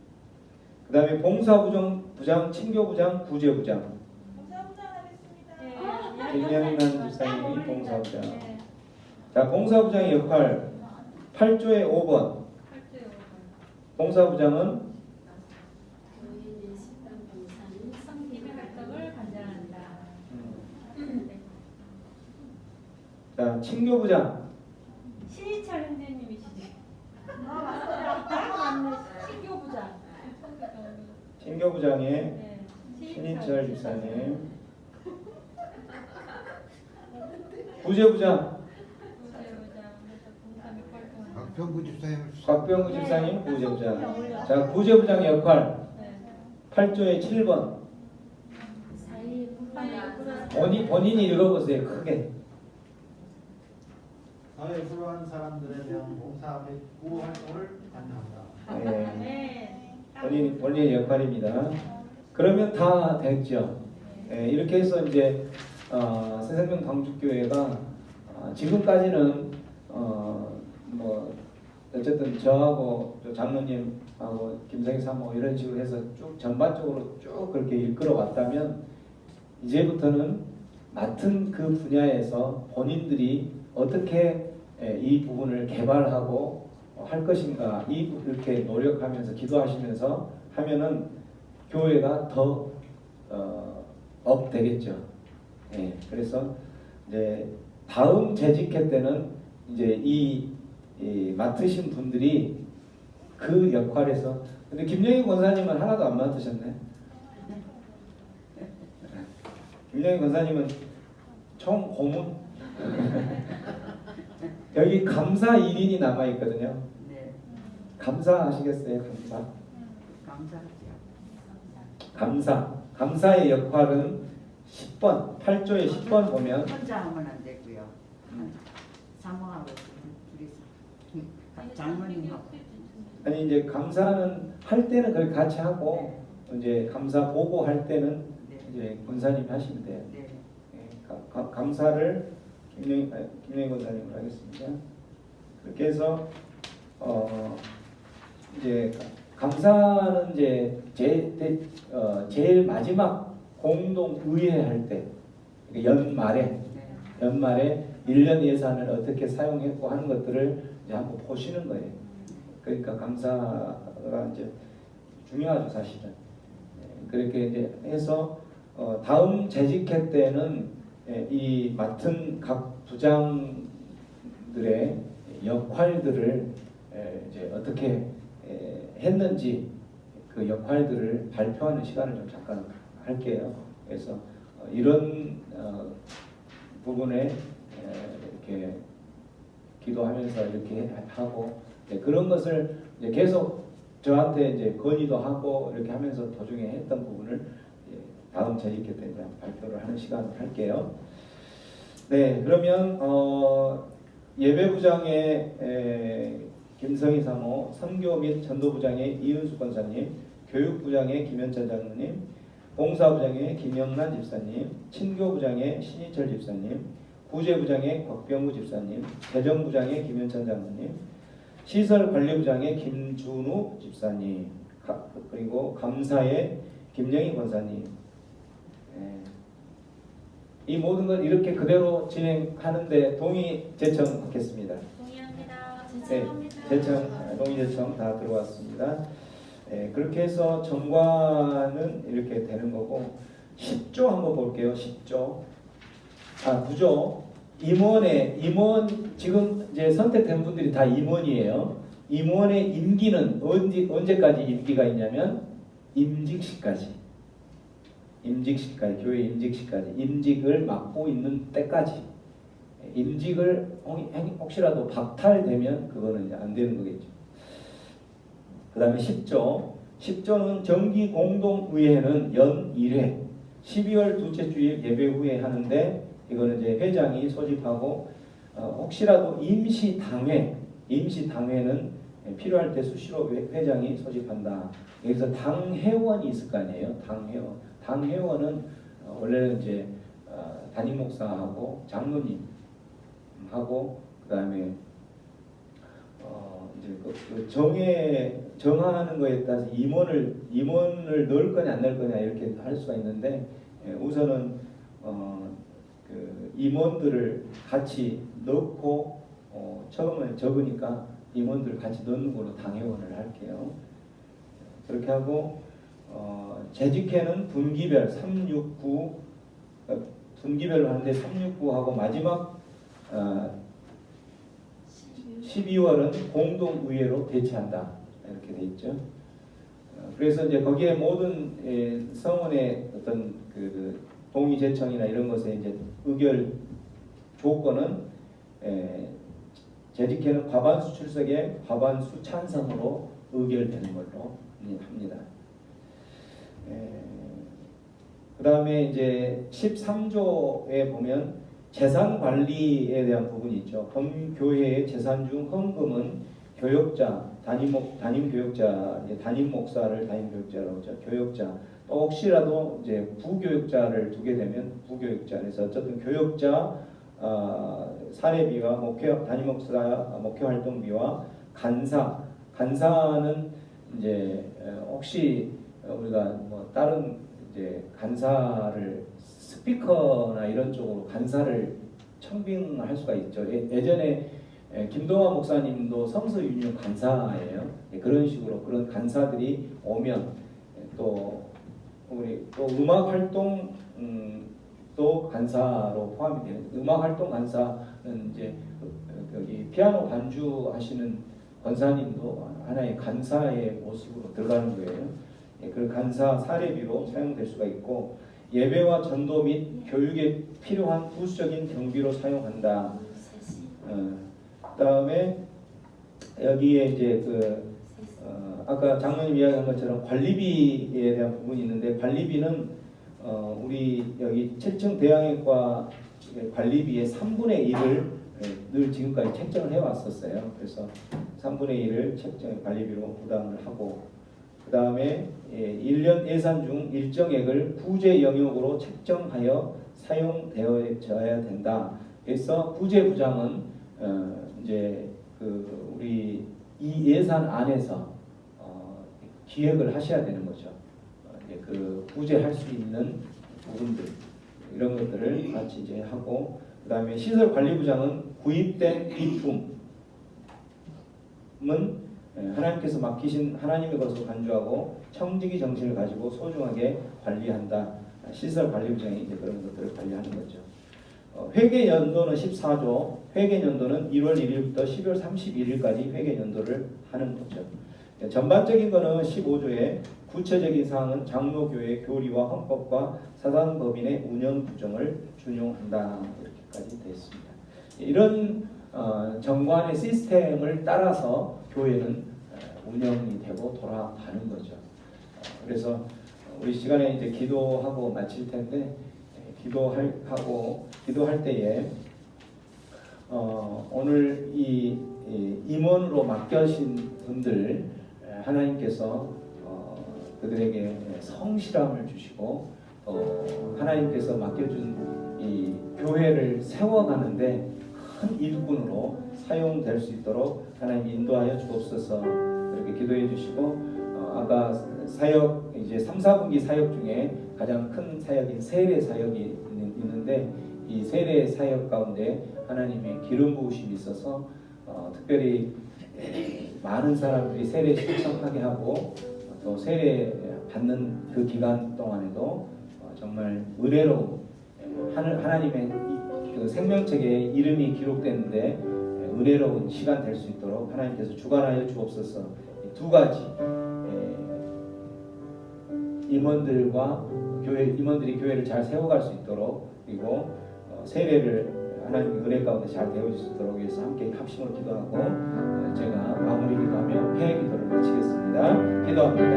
그 다음에 봉사부장, 친교부장, 구제부장.
봉사부장 하겠습니다.
김양란 집사님이 봉사부장. 자, 봉사부장의 역할 8조의 5번. 봉사부장은
교회 내 식당 봉사는 성경
활동을 관장한다.
자, 친교부장.
신희철 형제님이시지. 아 맞아요.
신교부장의 신인철 집사님, 부제부장
박평구 집사님
곽병우 집사님 부제부장. 자, 부제부장 역할 8조의 7번 본인이 읽어보세요. 크게.
사회에 필요한 사람들에 대한 봉사 및 구호 활동을 관장한다.
본인의 역할입니다. 그러면 다 됐죠. 이렇게 해서 이제 새생명 광주교회가 지금까지는 뭐 어쨌든 저하고 장로님하고 김성희 사모 이런 식으로 해서 쭉 전반적으로 쭉 그렇게 이끌어 왔다면 이제부터는 맡은 그 분야에서 본인들이 어떻게 이 부분을 개발하고 할 것인가 이렇게 노력하면서 기도하시면서 하면은 교회가 더 업되겠죠. 그래서 이제 다음 재직회 때는 이제 이 맡으신 분들이 그 역할에서 근데 김영희 권사님은 하나도 안 맡으셨네. 김영희 권사님은 총 고문. 여기 감사 1인이 남아 있거든요.
네.
감사하시겠어요? 감사.
감사하죠.
감사의 역할은 10번, 8조의 10번 보면
혼자 하면 안 되고요. 사모하고 둘이서 장모님하고.
아니 이제 감사는 할 때는 그렇게 같이 하고 이제 감사 보고 할 때는
네.
이제 권사님 하시면 돼요.
네.
감사를 김영희 권사님으로 하겠습니다. 그렇게 해서 이제 감사는 이제 제일 마지막 공동 의회 할 때 연말에
네.
1년 예산을 어떻게 사용했고 하는 것들을 이제 한번 보시는 거예요. 그러니까 감사가 이제 중요하죠 사실은. 그렇게 이제 해서 다음 재직회 때는 이 맡은 각 부장들의 역할들을 이제 어떻게 했는지 그 역할들을 발표하는 시간을 좀 잠깐 할게요. 그래서 이런 부분에 이렇게 기도하면서 이렇게 하고 그런 것을 이제 계속 저한테 이제 건의도 하고 이렇게 하면서 도중에 했던 부분을 다음 재직회 때 이제 발표를 하는 시간을 할게요. 네, 그러면 예배부장의 김성희 사모, 선교 및 전도부장의 이은수 권사님, 교육부장의 김현찬 장로님, 봉사부장의 김영란 집사님, 친교부장의 신희철 집사님, 구제부장의 곽병우 집사님, 재정부장의 김현찬 장로님, 시설관리부장의 김준우 집사님, 그리고 감사의 김영희 권사님. 이 모든 걸 이렇게 그대로 진행하는데 동의 제청받겠습니다.
동의합니다.
네, 동의 제청 다 들어왔습니다. 그렇게 해서 정관은 이렇게 되는 거고 10조 한번 볼게요. 10조. 9조. 임원 지금 이제 선택된 분들이 다 임원이에요. 임원의 임기는 언제까지 임기가 있냐면 임직시까지. 교회 임직시까지. 임직을 맡고 있는 때까지. 임직을 혹시라도 박탈되면 그거는 이제 안 되는 거겠죠. 그 다음에 10조. 10조는 정기공동의회는 연 1회 12월 둘째 주일 예배 후에 하는데 이거는 이제 회장이 소집하고 혹시라도 임시당회는 필요할 때 수시로 회장이 소집한다. 여기서 당회원이 있을 거 아니에요. 당회원은 원래는 이제 담임 목사하고 장로님하고 그다음에 이제 그 정하는 거에 따라서 임원을 넣을 거냐 안 넣을 거냐 이렇게 할 수가 있는데 우선은 그 임원들을 같이 넣고 처음에 적으니까 임원들 같이 넣는 걸로 당회원을 할게요. 그렇게 하고 재직회는 분기별 369 분기별로 하는데 369하고 마지막 12월은 공동의회로 배치한다. 이렇게 돼 있죠. 그래서 이제 거기에 모든 성원의 어떤 그 동의 제청이나 이런 것에 이제 의결 조건은 재직회는 과반수 출석에 과반수 찬성으로 의결되는 걸로 합니다. 그 다음에 이제 13조에 보면 재산 관리에 대한 부분이 있죠. 범교회의 재산 중 헌금은 교역자, 담임 교역자, 담임 목사를 담임 교역자라고 하죠. 교역자. 또 혹시라도 이제 부교역자를 두게 되면 부교역자. 그래서 어쨌든 교역자 사례비와 담임 목사 목회 활동비와 간사는 이제 혹시 우리가 뭐 다른 이제 간사를 스피커나 이런 쪽으로 간사를 청빙할 수가 있죠. 예전에 김동환 목사님도 성서윤유 간사예요. 그런 식으로 그런 간사들이 오면 또 우리 또 음악 활동 또 간사로 포함이 되는 음악 활동 간사는 이제 여기 피아노 반주하시는 권사님도 하나의 간사의 모습으로 들어가는 거예요. 그 간사 사례비로 사용될 수가 있고 예배와 전도 및 교육에 필요한 부수적인 경비로 사용한다. 그다음에 여기에 이제 아까 장로님 이야기한 것처럼 관리비에 대한 부분이 있는데 관리비는 우리 여기 7층 대양외과 관리비의 3분의 1을 늘 지금까지 책정을 해왔었어요. 그래서 3분의 1을 책정 관리비로 부담을 하고 그 다음에 1년 예산 중 일정액을 부재 영역으로 책정하여 사용되어져야 된다. 그래서 부재 부장은 이제 우리 이 예산 안에서 기획을 하셔야 되는 거죠. 이제 부재할 수 있는 부분들 이런 것들을 같이 이제 하고 그 다음에 시설 관리부장은 구입된 비품은 하나님께서 맡기신 하나님의 것으로 간주하고 청지기 정신을 가지고 소중하게 관리한다. 시설 관리부장이 이제 그런 것들을 관리하는 거죠. 회계 연도는 14조, 회계 연도는 1월 1일부터 12월 31일까지 회계 연도를 하는 거죠. 전반적인 거는 15조에 구체적인 사항은 장로교회 교리와 헌법과 사단법인의 운영 규정을 준용한다. 이렇게까지 되어 있습니다. 이런 정관의 시스템을 따라서 교회는 운영이 되고 돌아가는 거죠. 그래서 우리 시간에 이제 기도하고 마칠 텐데 기도할 때에 오늘 이 임원으로 맡겨진 분들 하나님께서 그들에게 성실함을 주시고 하나님께서 맡겨준 이 교회를 세워가는데 큰 일꾼으로 사용될 수 있도록 하나님 인도하여 주옵소서. 이렇게 기도해 주시고 아까 사역 이제 3, 4분기 사역 중에 가장 큰 사역인 세례 사역이 있는데 이 세례 사역 가운데 하나님의 기름 부으심이 있어서 특별히 많은 사람들이 세례 신청하게 하고 또 세례 받는 그 기간 동안에도 정말 은혜로운 하나님의 그 생명책에 이름이 기록되는데 은혜로운 시간 될 수 있도록 하나님께서 주관하여 주옵소서. 이 두 가지 임원들이 교회를 잘 세워갈 수 있도록 그리고 세례를 하나님의 은혜 가운데 잘 되어질 수 있도록 위해서 함께 합심으로 기도하고 제가 마무리 기도하며 폐 기도를 마치겠습니다. 기도합니다.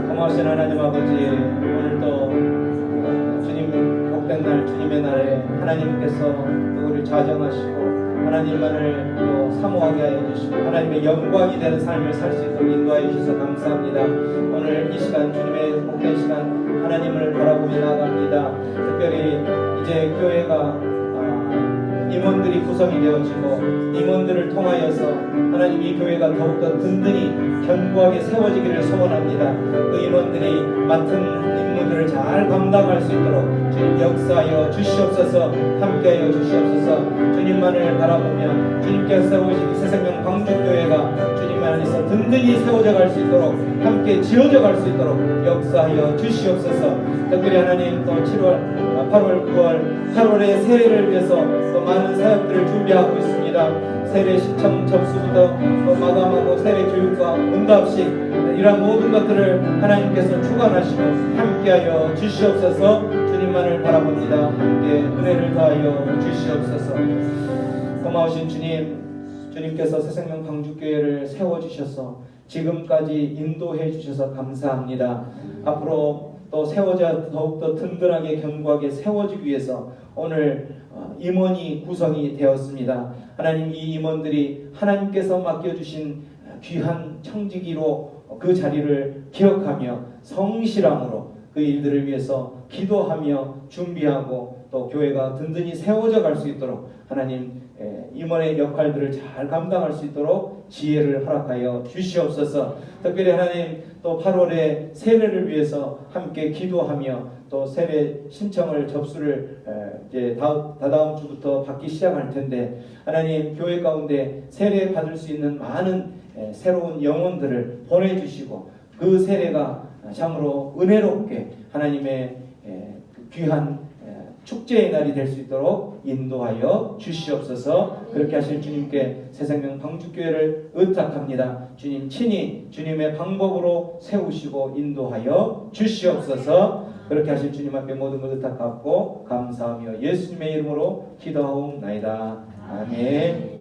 고마우신 하나님 아버지, 오늘도 주님 복된 날 주님의 날에 하나님께서 우리를 자정하시고 하나님만을 또 사모하게 하여 주시고 하나님의 영광이 되는 삶을 살 수 있도록 인도하여 주셔서 감사합니다. 오늘 이 시간 주님의 복된 시간 하나님을 바라보며 나아갑니다. 특별히 이제 교회가 임원들이 구성이 되어지고 임원들을 통하여서 하나님 이 교회가 더욱더 든든히 견고하게 세워지기를 소원합니다. 그 임원들이 맡은 임무들을 잘 감당할 수 있도록 주님 역사하여 주시옵소서. 함께하여 주시옵소서. 주님만을 바라보며 주님께서 세우신 새생명 광주교회가 주님 안에서 든든히 세워져 갈 수 있도록 함께 지어져 갈 수 있도록 역사하여 주시옵소서. 특별히 하나님 또 7월 8월, 9월, 8월의 세례를 위해서 또 많은 사역들을 준비하고 있습니다. 세례 시청 접수부터 또 마감하고 세례 교육과 응답식 이러한 모든 것들을 하나님께서 주관하시고 함께하여 주시옵소서. 주님만을 바라봅니다. 함께 은혜를 더하여 주시옵소서. 고마우신 주님, 주님께서 새생명 광주교회를 세워주셔서 지금까지 인도해 주셔서 감사합니다. 앞으로 또 세워져 더욱더 든든하게 견고하게 세워지기 위해서 오늘 임원이 구성이 되었습니다. 하나님, 이 임원들이 하나님께서 맡겨주신 귀한 청지기로 그 자리를 기억하며 성실함으로 그 일들을 위해서 기도하며 준비하고 또 교회가 든든히 세워져 갈 수 있도록 하나님 임원의 역할들을 잘 감당할 수 있도록 지혜를 허락하여 주시옵소서. 특별히 하나님 또 8월에 세례를 위해서 함께 기도하며 또 세례 신청을 접수를 이제 다다음 주부터 받기 시작할 텐데 하나님 교회 가운데 세례 받을 수 있는 많은 새로운 영혼들을 보내주시고 그 세례가 참으로 은혜롭게 하나님의 귀한 축제의 날이 될 수 있도록 인도하여 주시옵소서. 그렇게 하실 주님께 새생명 광주교회를 의탁합니다. 주님 친히 주님의 방법으로 세우시고 인도하여 주시옵소서. 그렇게 하실 주님 앞에 모든 것을 의탁하고 감사하며 예수님의 이름으로 기도하옵나이다. 아멘.